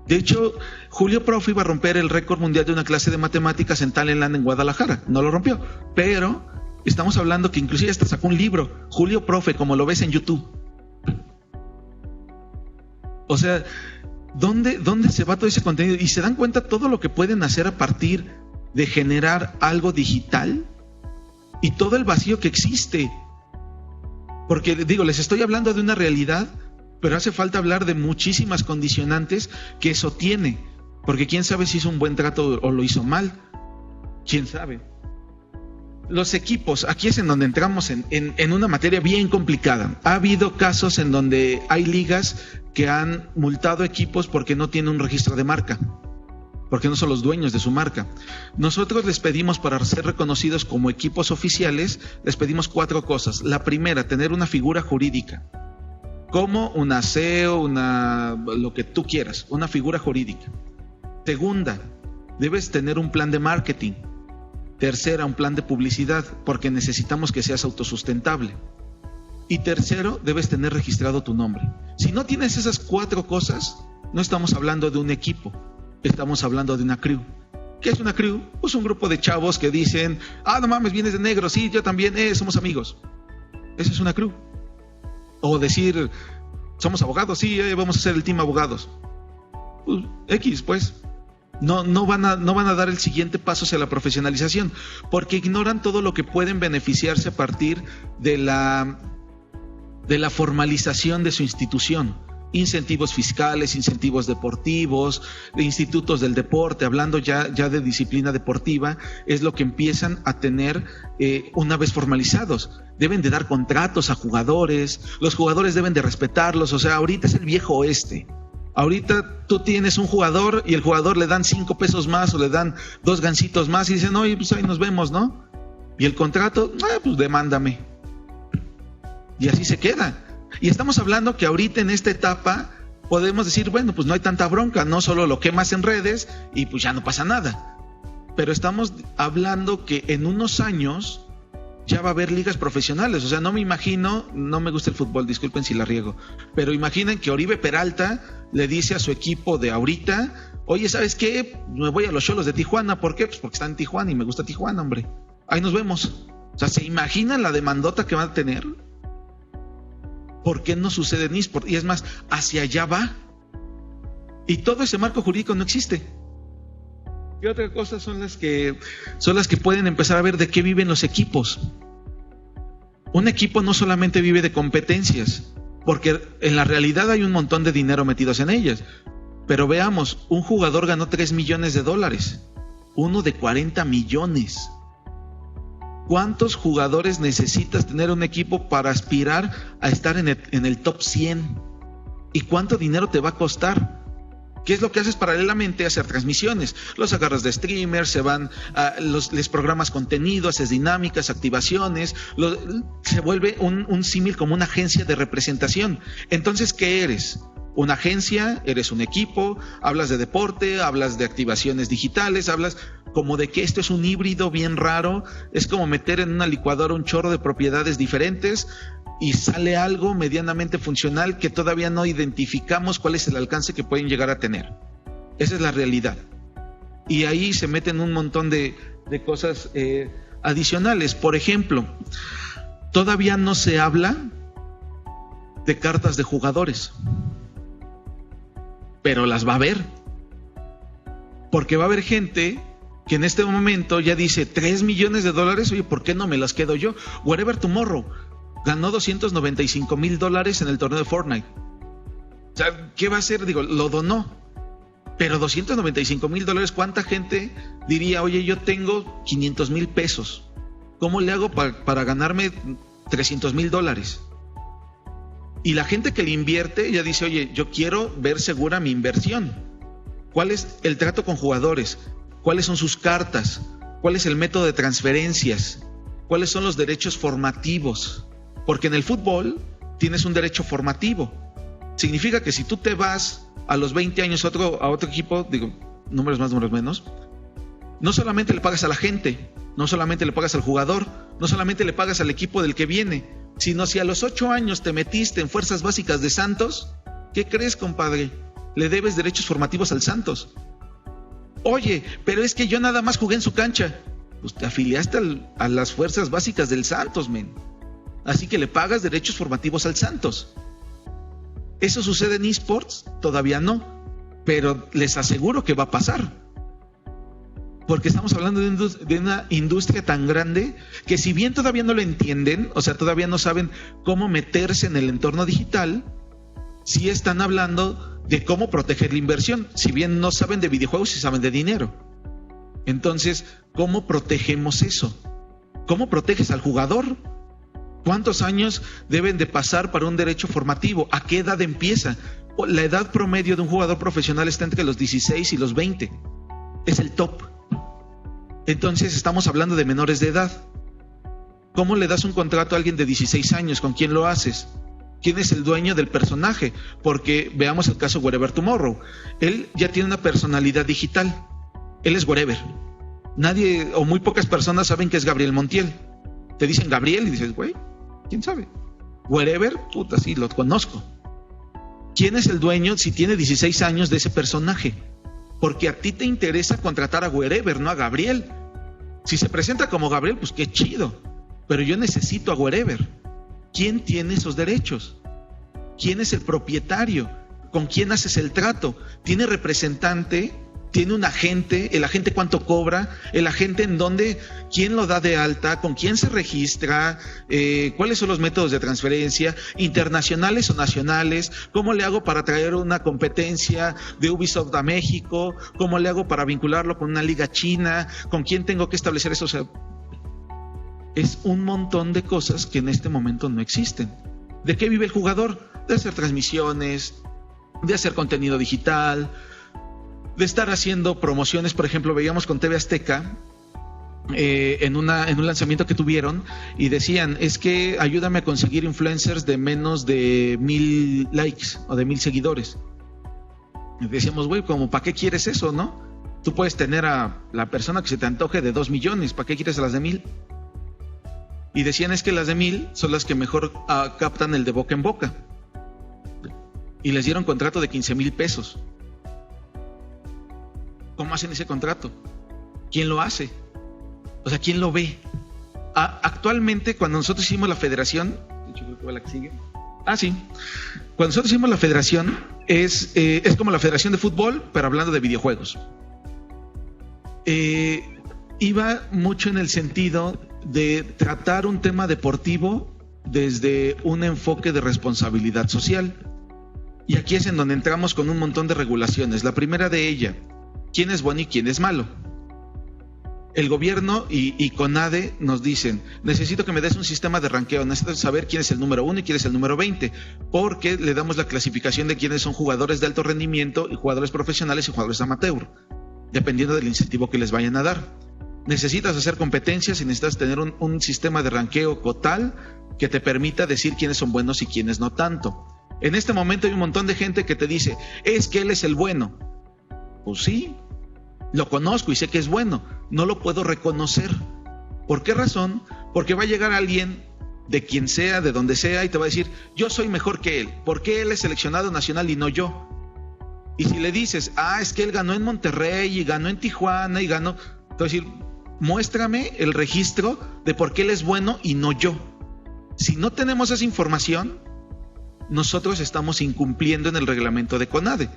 De hecho, Julio Profe iba a romper el récord mundial de una clase de matemáticas en Talentland en Guadalajara. No lo rompió, pero estamos hablando que inclusive hasta sacó un libro, Julio Profe, como lo ves en YouTube. O sea, ¿dónde se va todo ese contenido? ¿Y se dan cuenta todo lo que pueden hacer a partir de generar algo digital? Y todo el vacío que existe. Porque digo, les estoy hablando de una realidad, pero hace falta hablar de muchísimas condicionantes que eso tiene. Porque quién sabe si hizo un buen trato o lo hizo mal. ¿Quién sabe? Los equipos, aquí es en donde entramos en una materia bien complicada. Ha habido casos en donde hay ligas que han multado equipos porque no tienen un registro de marca, porque no son los dueños de su marca. Nosotros les pedimos, para ser reconocidos como equipos oficiales, les pedimos 4 cosas. La primera, tener una figura jurídica, como una CEO, lo que tú quieras, una figura jurídica. Segunda, debes tener un plan de marketing. Tercera, un plan de publicidad, porque necesitamos que seas autosustentable. Y tercero, debes tener registrado tu nombre. Si no tienes esas 4 cosas, no estamos hablando de un equipo, estamos hablando de una crew. ¿Qué es una crew? Pues un grupo de chavos que dicen, no mames, vienes de negro, sí, yo también, somos amigos. Eso es una crew. O decir, somos abogados, sí, vamos a hacer el team abogados. Pues. No van a dar el siguiente paso hacia la profesionalización, porque ignoran todo lo que pueden beneficiarse a partir de la formalización de su institución. Incentivos fiscales, incentivos deportivos, institutos del deporte, hablando ya de disciplina deportiva, es lo que empiezan a tener una vez formalizados. Deben de dar contratos a jugadores, los jugadores deben de respetarlos. O sea, ahorita es el viejo oeste. Ahorita tú tienes un jugador y el jugador le dan 5 pesos más o le dan 2 gancitos más y dicen, oye, pues ahí nos vemos, ¿no? Y el contrato, pues demándame. Y así se queda. Y estamos hablando que ahorita en esta etapa podemos decir, bueno, pues no hay tanta bronca, no solo lo quemas en redes y pues ya no pasa nada. Pero estamos hablando que en unos años ya va a haber ligas profesionales. O sea, no me imagino, no me gusta el fútbol, disculpen si la riego, pero imaginen que Oribe Peralta le dice a su equipo de ahorita, oye, ¿sabes qué? Me voy a los Xolos de Tijuana. ¿Por qué? Pues porque están en Tijuana y me gusta Tijuana, hombre. Ahí nos vemos. O sea, ¿se imaginan la demandota que van a tener? ¿Por qué no sucede en eSport? Y es más, hacia allá va. Y todo ese marco jurídico no existe. ¿Qué otras cosas son las que pueden empezar a ver de qué viven los equipos? Un equipo no solamente vive de competencias, porque en la realidad hay un montón de dinero metidos en ellas. Pero veamos, un jugador ganó $3 millones, uno de 40 millones. ¿Cuántos jugadores necesitas tener un equipo para aspirar a estar en el top 100? ¿Y cuánto dinero te va a costar? ¿Qué es lo que haces paralelamente? Hacer transmisiones. Los agarras de streamers, les programas contenido, haces dinámicas, activaciones. Se vuelve un símil como una agencia de representación. Entonces, ¿qué eres? ¿Una agencia? ¿Eres un equipo? ¿Hablas de deporte? ¿Hablas de activaciones digitales? ¿Hablas como de que esto es un híbrido bien raro? Es como meter en una licuadora un chorro de propiedades diferentes y sale algo medianamente funcional que todavía no identificamos cuál es el alcance que pueden llegar a tener. Esa es la realidad. Y ahí se meten un montón de cosas adicionales. Por ejemplo, todavía no se habla de cartas de jugadores, pero las va a haber. Porque va a haber gente que en este momento ya dice $3 millones, oye, ¿por qué no me las quedo yo? Whatever Tomorrow ganó $295,000 en el torneo de Fortnite. O sea, ¿qué va a hacer? Digo, lo donó. Pero $295,000, ¿cuánta gente diría, oye, yo tengo 500,000 pesos? ¿Cómo le hago para ganarme $300,000? Y la gente que le invierte ya dice, oye, yo quiero ver segura mi inversión. ¿Cuál es el trato con jugadores? ¿Cuáles son sus cartas? ¿Cuál es el método de transferencias? cuáles son los derechos formativos. Porque en el fútbol tienes un derecho formativo. Significa que si tú te vas a los 20 años a otro equipo, digo, números más, números menos, no solamente le pagas a la gente, no solamente le pagas al jugador, no solamente le pagas al equipo del que viene, sino si a los 8 años te metiste en fuerzas básicas de Santos, ¿qué crees, compadre? Le debes derechos formativos al Santos. Oye, pero es que yo nada más jugué en su cancha. Pues te afiliaste a las fuerzas básicas del Santos, men. Así que le pagas derechos formativos al Santos. ¿Eso sucede en eSports? Todavía no, pero les aseguro que va a pasar. Porque estamos hablando de una industria tan grande que si bien todavía no lo entienden, o sea, todavía no saben cómo meterse en el entorno digital, sí están hablando de cómo proteger la inversión. Si bien no saben de videojuegos, sí saben de dinero. Entonces, ¿cómo protegemos eso? ¿Cómo proteges al jugador? ¿Cuántos años deben de pasar para un derecho formativo? ¿A qué edad empieza? La edad promedio de un jugador profesional está entre los 16 y los 20. Es el top. Entonces estamos hablando de menores de edad. ¿Cómo le das un contrato a alguien de 16 años? ¿Con quién lo haces? ¿Quién es el dueño del personaje? Porque veamos el caso Wherever Tomorrow. Él ya tiene una personalidad digital. Él es Wherever. Nadie o muy pocas personas saben que es Gabriel Montiel. Te dicen Gabriel y dices, güey, ¿quién sabe? Wherever, puta, sí, lo conozco. ¿Quién es el dueño si tiene 16 años de ese personaje? Porque a ti te interesa contratar a Wherever, no a Gabriel. Si se presenta como Gabriel, pues qué chido. Pero yo necesito a Wherever. ¿Quién tiene esos derechos? ¿Quién es el propietario? ¿Con quién haces el trato? ¿Tiene representante? ¿Tiene un agente? ¿El agente cuánto cobra? ¿El agente en dónde? ¿Quién lo da de alta? ¿Con quién se registra? ¿Cuáles son los métodos de transferencia? ¿Internacionales o nacionales? ¿Cómo le hago para traer una competencia de Ubisoft a México? ¿Cómo le hago para vincularlo con una liga china? ¿Con quién tengo que establecer eso? O sea, es un montón de cosas que en este momento no existen. ¿De qué vive el jugador? De hacer transmisiones, de hacer contenido digital, de estar haciendo promociones. Por ejemplo, veíamos con TV Azteca en un lanzamiento que tuvieron y decían, es que ayúdame a conseguir influencers de menos de 1000 likes o de 1000 seguidores. Y decíamos, güey, como ¿para qué quieres eso, no? Tú puedes tener a la persona que se te antoje de 2 millones, ¿para qué quieres a las de 1000? Y decían, es que las de 1000 son las que mejor captan el de boca en boca. Y les dieron contrato de 15,000 pesos. ¿Cómo hacen ese contrato? ¿Quién lo hace? O sea, ¿quién lo ve? Actualmente, cuando nosotros hicimos la federación, de hecho creo que va la que sigue. Sí. Cuando nosotros hicimos la federación, es como la federación de fútbol, pero hablando de videojuegos. Iba mucho en el sentido de tratar un tema deportivo desde un enfoque de responsabilidad social. Y aquí es en donde entramos con un montón de regulaciones. La primera de ellas, ¿quién es bueno y quién es malo? El gobierno y CONADE nos dicen, necesito que me des un sistema de ranqueo, necesito saber quién es el número 1 y quién es el número 20, porque le damos la clasificación de quiénes son jugadores de alto rendimiento y jugadores profesionales y jugadores amateur, dependiendo del incentivo que les vayan a dar. Necesitas hacer competencias y necesitas tener un sistema de ranqueo total que te permita decir quiénes son buenos y quiénes no tanto. En este momento hay un montón de gente que te dice, es que él es el bueno. Pues sí, lo conozco y sé que es bueno, no lo puedo reconocer. ¿Por qué razón? Porque va a llegar alguien de quien sea, de donde sea, y te va a decir, yo soy mejor que él, ¿por qué él es seleccionado nacional y no yo? Y si le dices, es que él ganó en Monterrey y ganó en Tijuana y ganó, te va a decir, muéstrame el registro de por qué él es bueno y no yo. Si no tenemos esa información, nosotros estamos incumpliendo en el reglamento de CONADE.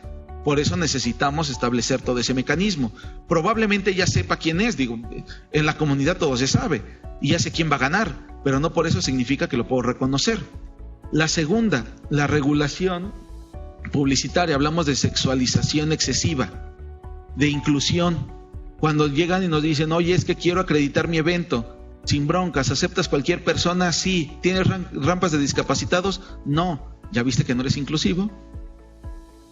Por eso necesitamos establecer todo ese mecanismo. Probablemente ya sepa quién es, digo, en la comunidad todo se sabe y ya sé quién va a ganar, pero no por eso significa que lo puedo reconocer. La segunda, la regulación publicitaria. Hablamos de sexualización excesiva, de inclusión. Cuando llegan y nos dicen, oye, es que quiero acreditar mi evento, sin broncas, ¿aceptas cualquier persona? Sí. ¿Tienes rampas de discapacitados? No. ¿Ya viste que no eres inclusivo?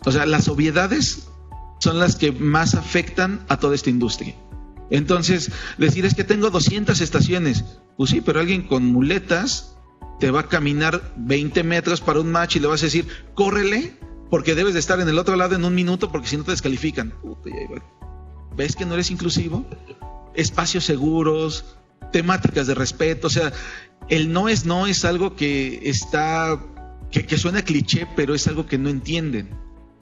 O sea, las obviedades son las que más afectan a toda esta industria. Entonces, decir es que tengo 200 estaciones. Pues sí, pero alguien con muletas te va a caminar 20 metros para un match y le vas a decir, córrele, porque debes de estar en el otro lado en un minuto, porque si no te descalifican. Puta, ¿ves que no eres inclusivo? Espacios seguros, temáticas de respeto. O sea, el no es algo que está, que suena cliché, pero es algo que no entienden.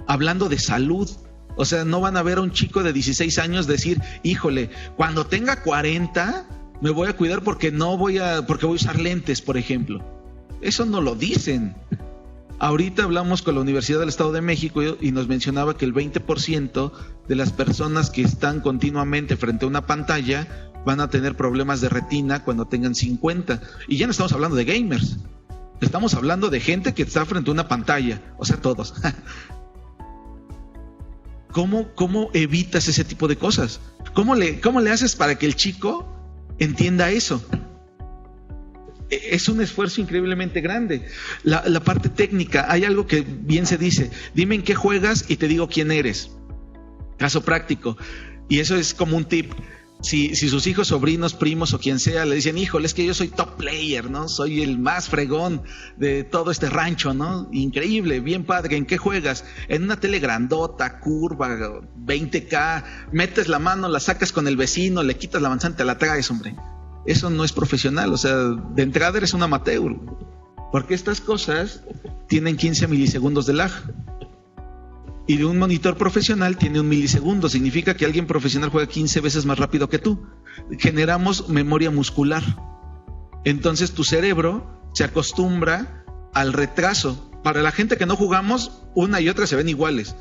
Hablando de salud, o sea, no van a ver a un chico de 16 años decir, híjole, cuando tenga 40 me voy a cuidar porque voy a usar lentes, por ejemplo. Eso no lo dicen. Ahorita hablamos con la Universidad del Estado de México y nos mencionaba que el 20% de las personas que están continuamente frente a una pantalla van a tener problemas de retina cuando tengan 50. Y ya no estamos hablando de gamers. Estamos hablando de gente que está frente a una pantalla. O sea, todos. ¿Cómo evitas ese tipo de cosas? ¿Cómo le haces para que el chico entienda eso? Es un esfuerzo increíblemente grande. La parte técnica, hay algo que bien se dice, dime en qué juegas y te digo quién eres. Caso práctico. Y eso es como un tip. Si sus hijos, sobrinos, primos o quien sea le dicen, híjole, es que yo soy top player, ¿no? Soy el más fregón de todo este rancho, ¿no? Increíble, bien padre. ¿En qué juegas? En una tele grandota, curva, 20K, metes la mano, la sacas con el vecino, le quitas la manzana, te la traes, hombre. Eso no es profesional, o sea, de entrada eres un amateur. Porque estas cosas tienen 15 milisegundos de lag. Y de un monitor profesional tiene 1 milisegundo. Significa que alguien profesional juega 15 veces más rápido que tú. Generamos memoria muscular. Entonces tu cerebro se acostumbra al retraso. Para la gente que no jugamos, una y otra se ven iguales.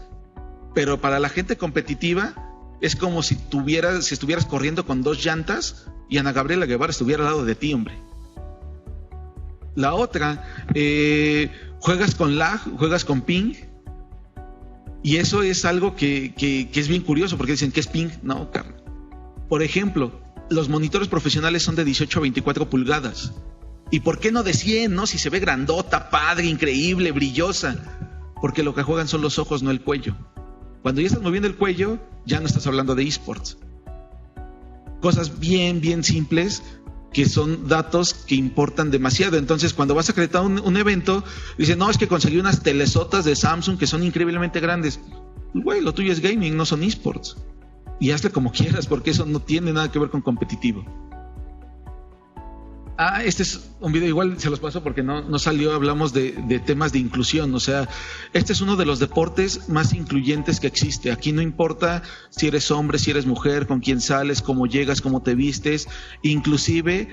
Pero para la gente competitiva es como si estuvieras corriendo con 2 llantas y Ana Gabriela Guevara estuviera al lado de ti, hombre. La otra, juegas con lag, juegas con ping. Y eso es algo que es bien curioso, porque dicen, ¿qué es ping? No, Carlos. Por ejemplo, los monitores profesionales son de 18 a 24 pulgadas. ¿Y por qué no de 100, no? Si se ve grandota, padre, increíble, brillosa. Porque lo que juegan son los ojos, no el cuello. Cuando ya estás moviendo el cuello, ya no estás hablando de esports. Cosas bien, bien simples, que son datos que importan demasiado. Entonces, cuando vas a acreditar un evento, dicen, no, es que conseguí unas telesotas de Samsung que son increíblemente grandes. Güey, lo tuyo es gaming, no son esports. Y hazle como quieras, porque eso no tiene nada que ver con competitivo. Este es un video, igual se los paso porque no salió, hablamos de temas de inclusión. O sea, este es uno de los deportes más incluyentes que existe. Aquí no importa si eres hombre, si eres mujer, con quién sales, cómo llegas, cómo te vistes. Inclusive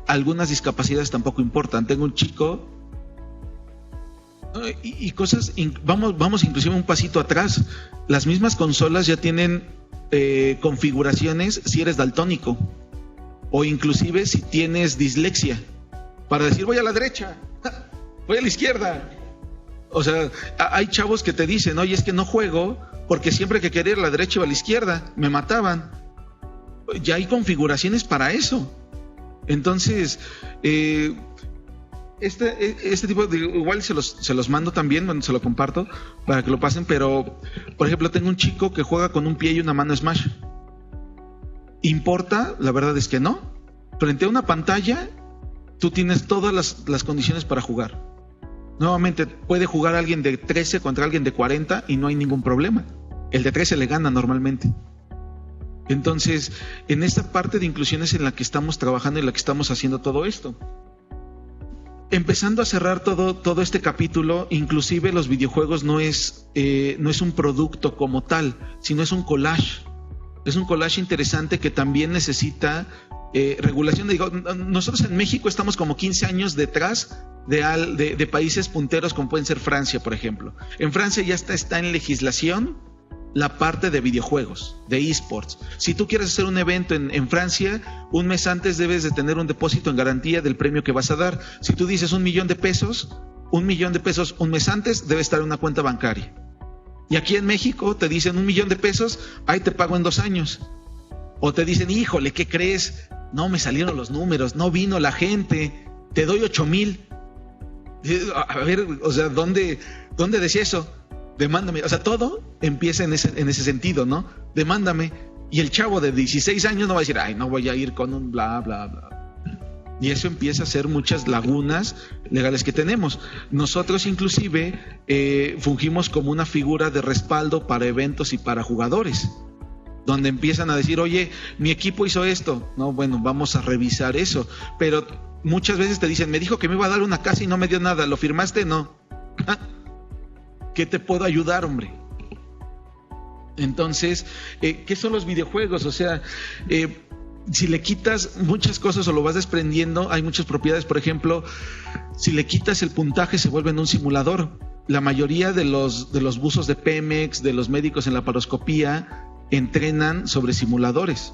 algunas discapacidades tampoco importan. Tengo un chico y cosas, vamos inclusive un pasito atrás. Las mismas consolas ya tienen configuraciones si eres daltónico. O inclusive si tienes dislexia, para decir voy a la derecha, voy a la izquierda. O sea, hay chavos que te dicen, oye, es que no juego porque siempre que quería ir a la derecha iba a la izquierda, me mataban. Ya hay configuraciones para eso. Entonces, este tipo de, igual se los mando también, bueno, se lo comparto para que lo pasen, pero por ejemplo tengo un chico que juega con un pie y una mano Smash. ¿Importa? La verdad es que no. Frente a una pantalla, tú tienes todas las condiciones para jugar. Nuevamente, puede jugar alguien de 13 contra alguien de 40 y no hay ningún problema. El de 13 le gana normalmente. Entonces, en esta parte de inclusión es en la que estamos trabajando y en la que estamos haciendo todo esto. Empezando a cerrar todo este capítulo, inclusive los videojuegos no es un producto como tal, sino es un collage. Es un collage interesante que también necesita regulación. Digo, nosotros en México estamos como 15 años detrás de países punteros como pueden ser Francia, por ejemplo. En Francia ya está en legislación la parte de videojuegos, de esports. Si tú quieres hacer un evento en Francia, un mes antes debes de tener un depósito en garantía del premio que vas a dar. Si tú dices $1 millón, $1 millón un mes antes debe estar en una cuenta bancaria. Y aquí en México te dicen $1 millón, ahí te pago en 2 años. O te dicen, híjole, ¿qué crees? No me salieron los números, no vino la gente, te doy 8,000. A ver, o sea, ¿dónde decía eso? Demándame. O sea, todo empieza en ese sentido, ¿no? Demándame. Y el chavo de 16 años no va a decir, ay, no voy a ir con un bla, bla, bla. Y eso empieza a ser muchas lagunas legales que tenemos. Nosotros inclusive fungimos como una figura de respaldo para eventos y para jugadores, donde empiezan a decir, oye, mi equipo hizo esto. No, bueno, vamos a revisar eso. Pero muchas veces te dicen, me dijo que me iba a dar una casa y no me dio nada. ¿Lo firmaste? No. ¿Qué te puedo ayudar, hombre? Entonces, ¿qué son los videojuegos? O sea, si le quitas muchas cosas o lo vas desprendiendo, hay muchas propiedades. Por ejemplo, si le quitas el puntaje, se vuelve en un simulador. La mayoría de los buzos de Pemex, de los médicos en la laparoscopía, entrenan sobre simuladores.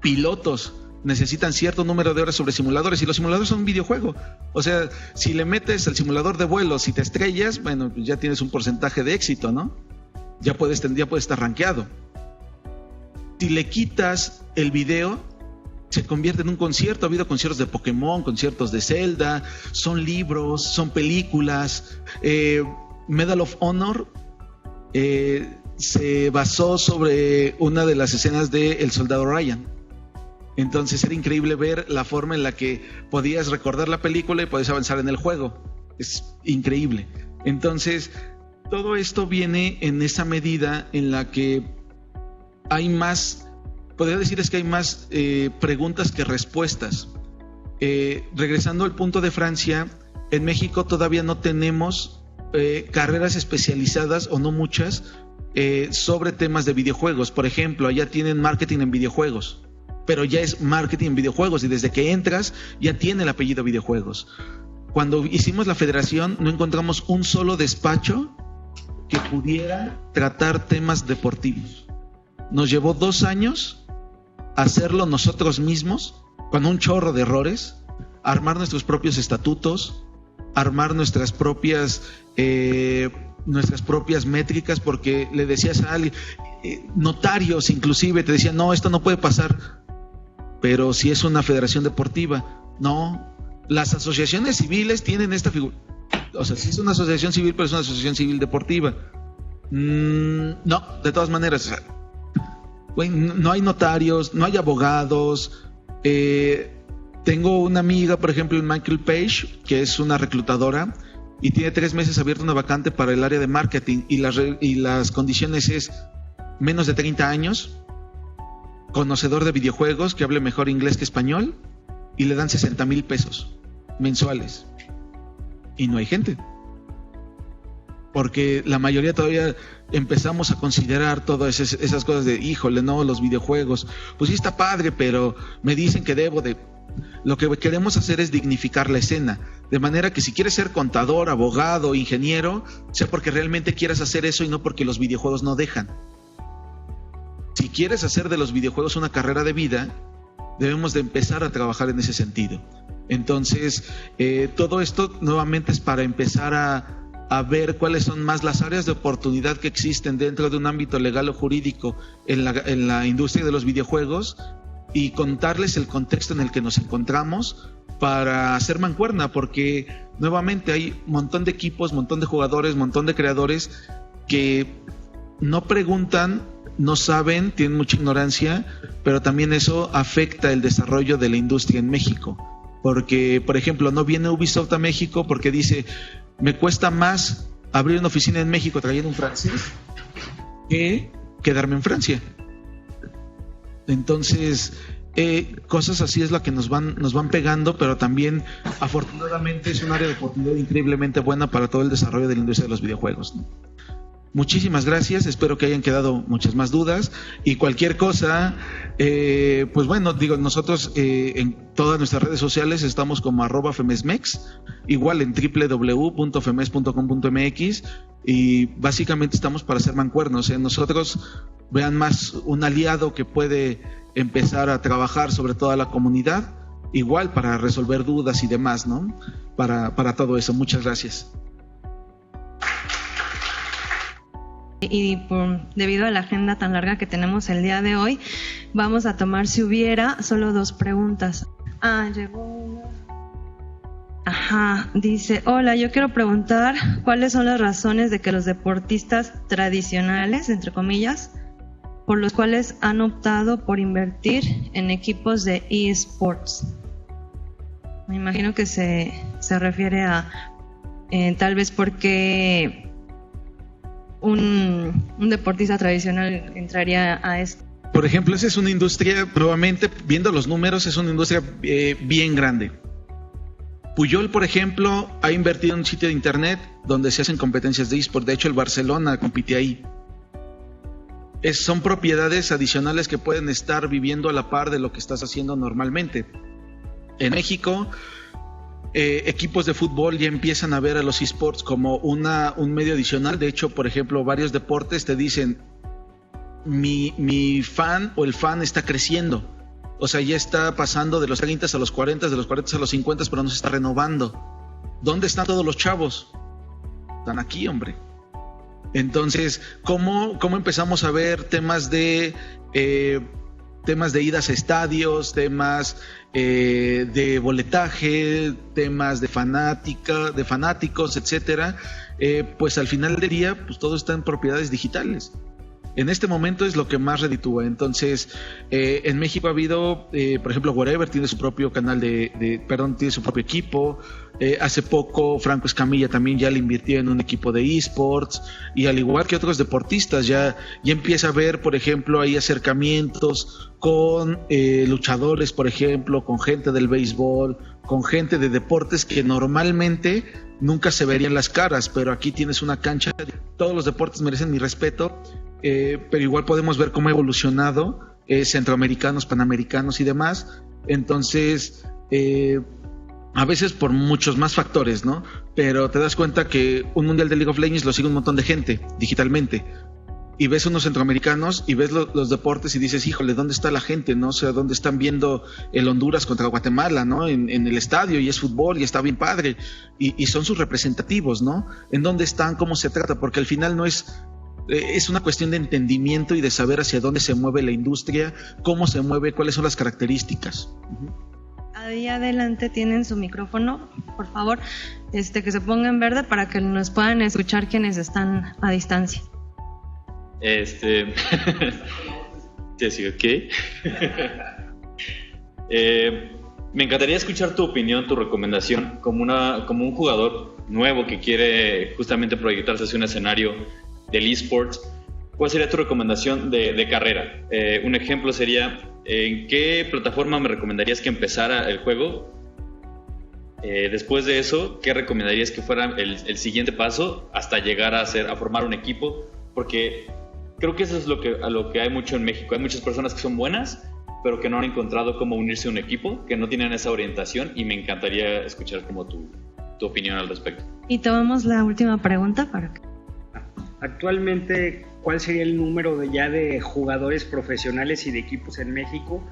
Pilotos necesitan cierto número de horas sobre simuladores, y los simuladores son un videojuego. O sea, si le metes el simulador de vuelo, si te estrellas, bueno, pues ya tienes un porcentaje de éxito, ¿no? Ya puedes estar rankeado. Si le quitas el video, se convierte en un concierto. Ha habido conciertos de Pokémon, conciertos de Zelda, son libros, son películas. Medal of Honor se basó sobre una de las escenas de El Soldado Ryan. Entonces era increíble ver la forma en la que podías recordar la película y podías avanzar en el juego. Es increíble. Entonces, todo esto viene en esa medida en la que hay más, podría decir es que hay más preguntas que respuestas. Regresando al punto de Francia, en México todavía no tenemos carreras especializadas, o no muchas, sobre temas de videojuegos. Por ejemplo, allá tienen marketing en videojuegos, pero ya es marketing en videojuegos, y desde que entras ya tiene el apellido videojuegos. Cuando hicimos la federación no encontramos un solo despacho que pudiera tratar temas deportivos. Nos llevó 2 años hacerlo nosotros mismos, con un chorro de errores, armar nuestros propios estatutos, armar nuestras propias métricas, porque le decías a alguien, notarios inclusive te decían, no, esto no puede pasar. Pero si es una federación deportiva, no. Las asociaciones civiles tienen esta figura. O sea, si es una asociación civil, pero es una asociación civil deportiva. No, de todas maneras, no hay notarios, no hay abogados. Tengo una amiga, por ejemplo, en Michael Page, que es una reclutadora, y tiene 3 meses abierta una vacante para el área de marketing, y las condiciones es menos de 30 años, conocedor de videojuegos, que hable mejor inglés que español, y le dan 60,000 pesos mensuales. Y no hay gente, porque la mayoría todavía empezamos a considerar todas esas cosas de, híjole, no, los videojuegos, pues sí está padre, pero me dicen que debo de... Lo que queremos hacer es dignificar la escena, de manera que si quieres ser contador, abogado, ingeniero, sea porque realmente quieras hacer eso y no porque los videojuegos no dejan. Si quieres hacer de los videojuegos una carrera de vida, debemos de empezar a trabajar en ese sentido. Entonces, todo esto nuevamente es para empezar a ver cuáles son más las áreas de oportunidad que existen dentro de un ámbito legal o jurídico en la industria de los videojuegos, y contarles el contexto en el que nos encontramos para hacer mancuerna, porque nuevamente hay un montón de equipos, un montón de jugadores, un montón de creadores que no preguntan, no saben, tienen mucha ignorancia, pero también eso afecta el desarrollo de la industria en México. Porque, por ejemplo, no viene Ubisoft a México porque dice, me cuesta más abrir una oficina en México trayendo un francés que quedarme en Francia. Entonces, cosas así es lo que nos van pegando, pero también afortunadamente es un área de oportunidad increíblemente buena para todo el desarrollo de la industria de los videojuegos, ¿no? Muchísimas gracias, espero que hayan quedado muchas más dudas, y cualquier cosa, pues bueno, digo, nosotros en todas nuestras redes sociales estamos como @femesmex, igual en www.femes.com.mx, y básicamente estamos para hacer mancuernos. Nosotros vean más un aliado que puede empezar a trabajar sobre toda la comunidad, igual para resolver dudas y demás, ¿no? Para todo eso. Muchas gracias. Y debido a la agenda tan larga que tenemos el día de hoy, vamos a tomar, si hubiera, solo 2 preguntas. Llegó una. Dice, hola, yo quiero preguntar cuáles son las razones de que los deportistas tradicionales, entre comillas, por los cuales han optado por invertir en equipos de eSports. Me imagino que se refiere a tal vez porque un deportista tradicional entraría a esto. Por ejemplo, esa es una industria, probablemente, viendo los números, es una industria bien grande. Puyol, por ejemplo, ha invertido en un sitio de internet donde se hacen competencias de eSport. De hecho, el Barcelona compite ahí. Son propiedades adicionales que pueden estar viviendo a la par de lo que estás haciendo normalmente. En México, equipos de fútbol ya empiezan a ver a los eSports como un medio adicional. De hecho, por ejemplo, varios deportes te dicen, mi fan o el fan está creciendo. O sea, ya está pasando de los 30 a los 40, de los 40 a los 50, pero no se está renovando. ¿Dónde están todos los chavos? Están aquí, hombre. Entonces, ¿cómo empezamos a ver temas de idas a estadios, temas de boletaje, temas de fanáticos, etcétera? Pues al final del día, pues todo está en propiedades digitales. En este momento es lo que más reditúa. Entonces, en México ha habido, por ejemplo, Whatever tiene su propio canal tiene su propio equipo. Hace poco Franco Escamilla también ya le invirtió en un equipo de eSports, y al igual que otros deportistas ya empieza a haber, por ejemplo, hay acercamientos con luchadores, por ejemplo, con gente del béisbol, con gente de deportes que normalmente nunca se verían las caras, pero aquí tienes una cancha. Todos los deportes merecen mi respeto, pero igual podemos ver cómo ha evolucionado centroamericanos, panamericanos y demás. Entonces, a veces por muchos más factores, ¿no? Pero te das cuenta que un mundial de League of Legends lo sigue un montón de gente digitalmente, y ves unos centroamericanos y ves los deportes y dices, híjole, ¿dónde está la gente, no? O sea, ¿dónde están viendo el Honduras contra Guatemala, ¿no? En el estadio, y es fútbol y está bien padre, y son sus representativos, ¿no? ¿En dónde están? ¿Cómo se trata? Porque al final no es una cuestión de entendimiento y de saber hacia dónde se mueve la industria, cómo se mueve, cuáles son las características. Ahí adelante tienen su micrófono, por favor, que se ponga en verde para que nos puedan escuchar quienes están a distancia. Sí, ok. Me encantaría escuchar tu opinión, tu recomendación como un jugador nuevo que quiere justamente proyectarse hacia un escenario del eSports. ¿Cuál sería tu recomendación de carrera? Un ejemplo sería, ¿en qué plataforma me recomendarías que empezara el juego? Después de eso, ¿qué recomendarías que fuera el siguiente paso hasta llegar a formar un equipo? Porque creo que eso es a lo que hay mucho en México. Hay muchas personas que son buenas, pero que no han encontrado cómo unirse a un equipo, que no tienen esa orientación, y me encantaría escuchar como tu opinión al respecto. Y tomamos la última pregunta para que... Actualmente, ¿cuál sería el número de jugadores profesionales y de equipos en México?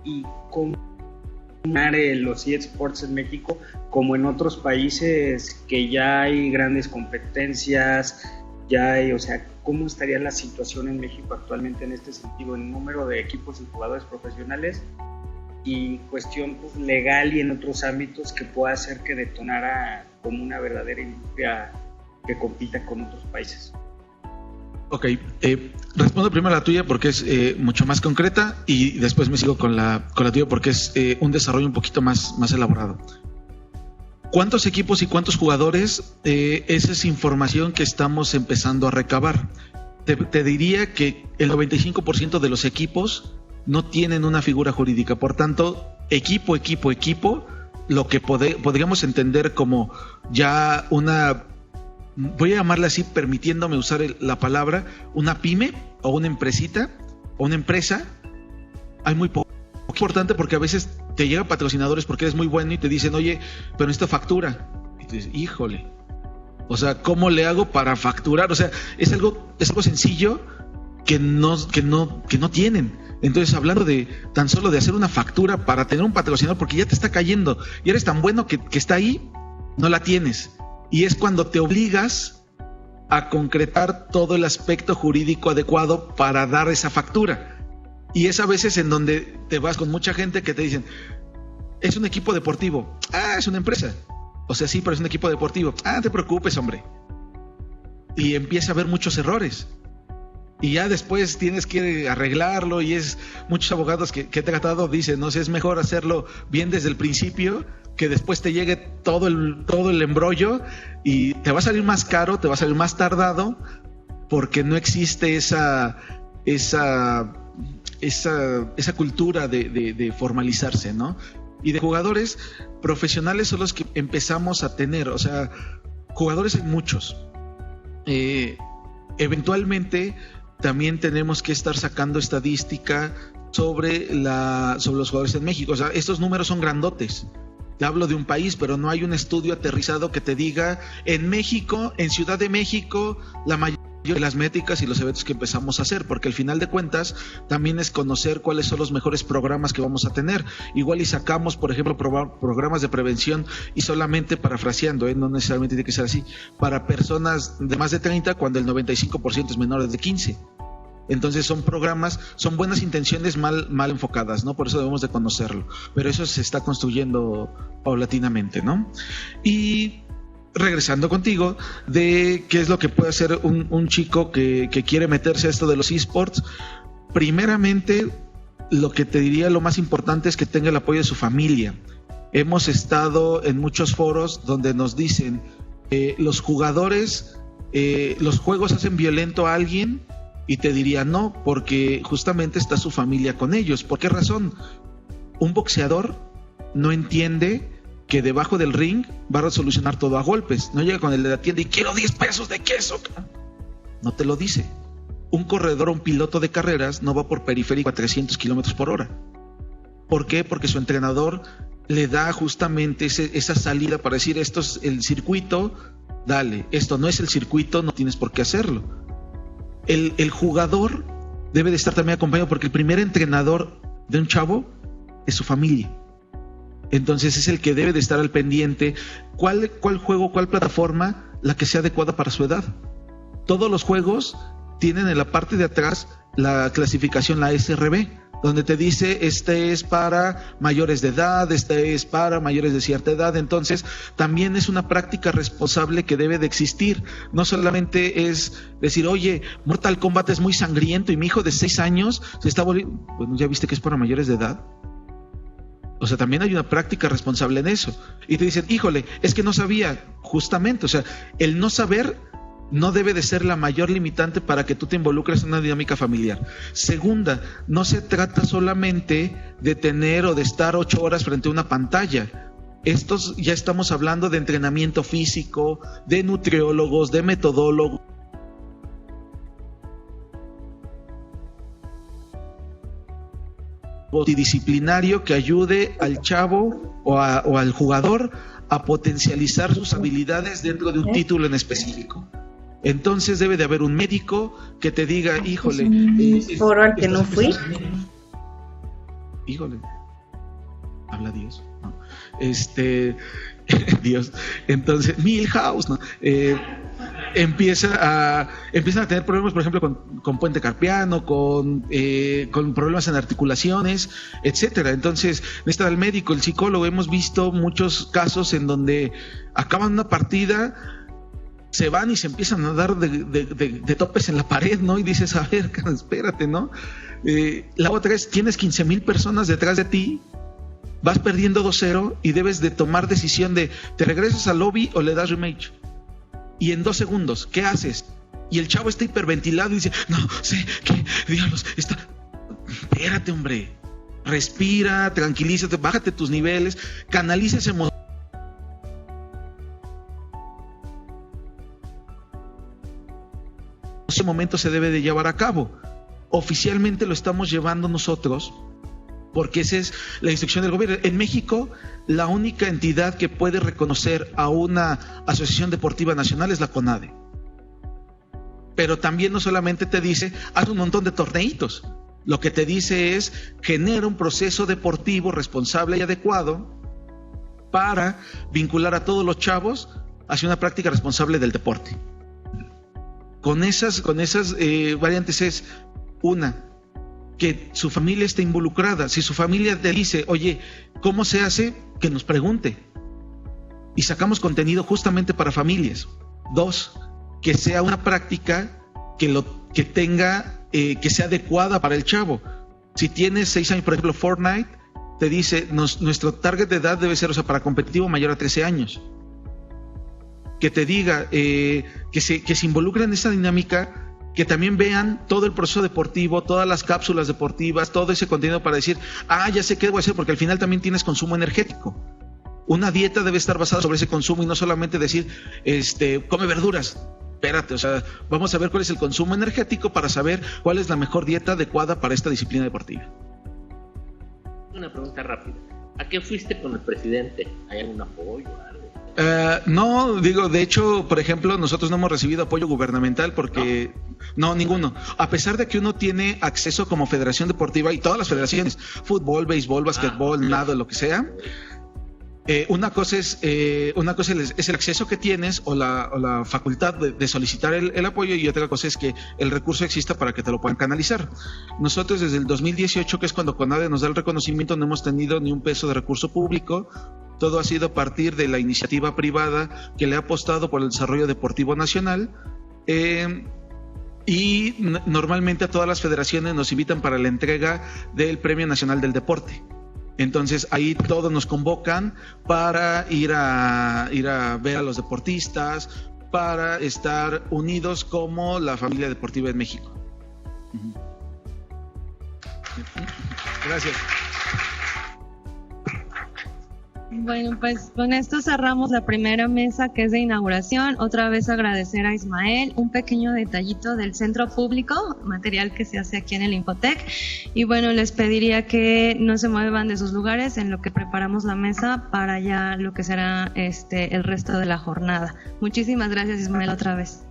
Y cómo los eSports en México como en otros países que ya hay grandes competencias, ¿cómo estaría la situación en México actualmente en este sentido, en número de equipos y jugadores profesionales, y cuestión legal y en otros ámbitos que pueda hacer que detonara como una verdadera industria que compita con otros países? Ok, respondo primero a la tuya porque es mucho más concreta, y después me sigo con la tuya porque es un desarrollo un poquito más elaborado. ¿Cuántos equipos y cuántos jugadores? Esa es información que estamos empezando a recabar. Te diría que el 95% de los equipos no tienen una figura jurídica. Por tanto, equipo, lo que podríamos entender como ya una... voy a llamarla así, permitiéndome usar la palabra, una pyme o una empresita o una empresa, hay muy poco. Es importante porque a veces te llegan patrocinadores porque eres muy bueno y te dicen, oye, pero esta factura. Y tú dices, híjole, o sea, ¿cómo le hago para facturar? O sea, es algo sencillo que no tienen. Entonces, hablando de tan solo de hacer una factura para tener un patrocinador, porque ya te está cayendo y eres tan bueno que está ahí, no la tienes. Y es cuando te obligas a concretar todo el aspecto jurídico adecuado para dar esa factura. Y es a veces en donde te vas con mucha gente que te dicen, es un equipo deportivo. Ah, es una empresa. O sea, sí, pero es un equipo deportivo. Ah, no te preocupes, hombre. Y empieza a haber muchos errores. y ya después tienes que arreglarlo, y muchos abogados que he tratado dicen, no sé, es mejor hacerlo bien desde el principio, que después te llegue todo el embrollo y te va a salir más caro, te va a salir más tardado, porque no existe esa cultura de formalizarse, ¿no? Y de jugadores profesionales son los que empezamos a tener, o sea, jugadores hay muchos. Eventualmente también tenemos que estar sacando estadística sobre los jugadores en México. O sea, estos números son grandotes. Te hablo de un país, pero no hay un estudio aterrizado que te diga en México, en Ciudad de México, la mayoría de las métricas y los eventos que empezamos a hacer, porque al final de cuentas también es conocer cuáles son los mejores programas que vamos a tener. Igual y sacamos, por ejemplo, programas de prevención, y solamente parafraseando, no necesariamente tiene que ser así, para personas de más de 30 cuando el 95% es menor de 15. Entonces son buenas intenciones mal enfocadas, ¿no? Por eso debemos de conocerlo, pero eso se está construyendo paulatinamente, ¿no? Y regresando contigo, de qué es lo que puede hacer un chico que quiere meterse a esto de los esports. Primeramente, lo que te diría, lo más importante es que tenga el apoyo de su familia. Hemos estado en muchos foros donde nos dicen, los jugadores, los juegos hacen violento a alguien, y te diría no, porque justamente está su familia con ellos. ¿Por qué razón? Un boxeador no entiende que debajo del ring va a solucionar todo a golpes. No llega con el de la tienda y quiero 10 pesos de queso. No te lo dice. Un corredor o un piloto de carreras no va por periférico a 300 kilómetros por hora. ¿Por qué? Porque su entrenador le da justamente esa salida para decir, esto es el circuito, dale. Esto no es el circuito, no tienes por qué hacerlo. El jugador debe de estar también acompañado, porque el primer entrenador de un chavo es su familia. Entonces es el que debe de estar al pendiente. ¿Cuál juego, cuál plataforma, la que sea adecuada para su edad? Todos los juegos tienen en la parte de atrás la clasificación, la SRB, donde te dice, este es para mayores de edad, este es para mayores de cierta edad. Entonces también es una práctica responsable que debe de existir. No solamente es decir, oye, Mortal Kombat es muy sangriento y mi hijo de 6 años se está volviendo... Bueno, ¿ya viste que es para mayores de edad? O sea, también hay una práctica responsable en eso. Y te dicen, híjole, es que no sabía. Justamente, o sea, el no saber no debe de ser la mayor limitante para que tú te involucres en una dinámica familiar. Segunda, no se trata solamente de tener o de estar 8 horas frente a una pantalla. Ya estamos hablando de entrenamiento físico, de nutriólogos, de metodólogos, multidisciplinario que ayude al chavo o al jugador a potencializar sus habilidades dentro de un título en específico. Entonces debe de haber un médico que te diga, híjole, foro al que no fui. Híjole, habla Dios, ¿no? Dios. Entonces, Milhouse, ¿no? Empiezan a tener problemas, por ejemplo, con puente carpiano, con problemas en articulaciones, etcétera. Entonces, necesita el médico, el psicólogo. Hemos visto muchos casos en donde acaban una partida, se van y se empiezan a dar de topes en la pared, ¿no? Y dices, a ver, espérate, ¿no? La otra es, tienes 15,000 personas detrás de ti, vas perdiendo 2-0 y debes de tomar decisión de, ¿te regresas al lobby o le das rematch? Y en 2 segundos, ¿qué haces? Y el chavo está hiperventilado y dice, no sé, ¿qué diablos? Espérate, hombre, respira, tranquilízate, bájate tus niveles, canaliza ese emoción. Ese momento se debe de llevar a cabo. Oficialmente lo estamos llevando nosotros, porque esa es la instrucción del gobierno. En México, la única entidad que puede reconocer a una asociación deportiva nacional es la CONADE. Pero también no solamente te dice, haz un montón de torneitos. Lo que te dice es, genera un proceso deportivo responsable y adecuado para vincular a todos los chavos hacia una práctica responsable del deporte. Con esas variantes es, una, que su familia esté involucrada. Si su familia te dice, oye, ¿cómo se hace? Que nos pregunte. Y sacamos contenido justamente para familias. 2, que sea una práctica que tenga que sea adecuada para el chavo. Si tienes 6 años, por ejemplo, Fortnite te dice, nuestro target de edad debe ser, o sea, para competitivo mayor a 13 años. Que te diga, que se involucren en esa dinámica, que también vean todo el proceso deportivo, todas las cápsulas deportivas, todo ese contenido para decir, ya sé qué debo hacer, porque al final también tienes consumo energético. Una dieta debe estar basada sobre ese consumo y no solamente decir, come verduras. Espérate, o sea, vamos a ver cuál es el consumo energético para saber cuál es la mejor dieta adecuada para esta disciplina deportiva. Una pregunta rápida. ¿A qué fuiste con el presidente? ¿Hay algún apoyo o algo? No, digo, de hecho, por ejemplo, nosotros no hemos recibido apoyo gubernamental porque no, ninguno. A pesar de que uno tiene acceso como federación deportiva y todas las federaciones, fútbol, béisbol, básquetbol, nado, lo que sea. Una cosa es el acceso que tienes o la facultad de solicitar el apoyo, y otra cosa es que el recurso exista para que te lo puedan canalizar. Nosotros desde el 2018, que es cuando CONADE nos da el reconocimiento, no hemos tenido ni un peso de recurso público. Todo ha sido a partir de la iniciativa privada que le ha apostado por el desarrollo deportivo nacional. Y normalmente a todas las federaciones nos invitan para la entrega del Premio Nacional del Deporte. Entonces ahí todos nos convocan para ir a ver a los deportistas, para estar unidos como la familia deportiva en México. Gracias. Bueno, pues con esto cerramos la primera mesa, que es de inauguración. Otra vez agradecer a Ismael, un pequeño detallito del centro público, material que se hace aquí en el Infotec. Y bueno, les pediría que no se muevan de sus lugares en lo que preparamos la mesa para ya lo que será el resto de la jornada. Muchísimas gracias, Ismael, otra vez.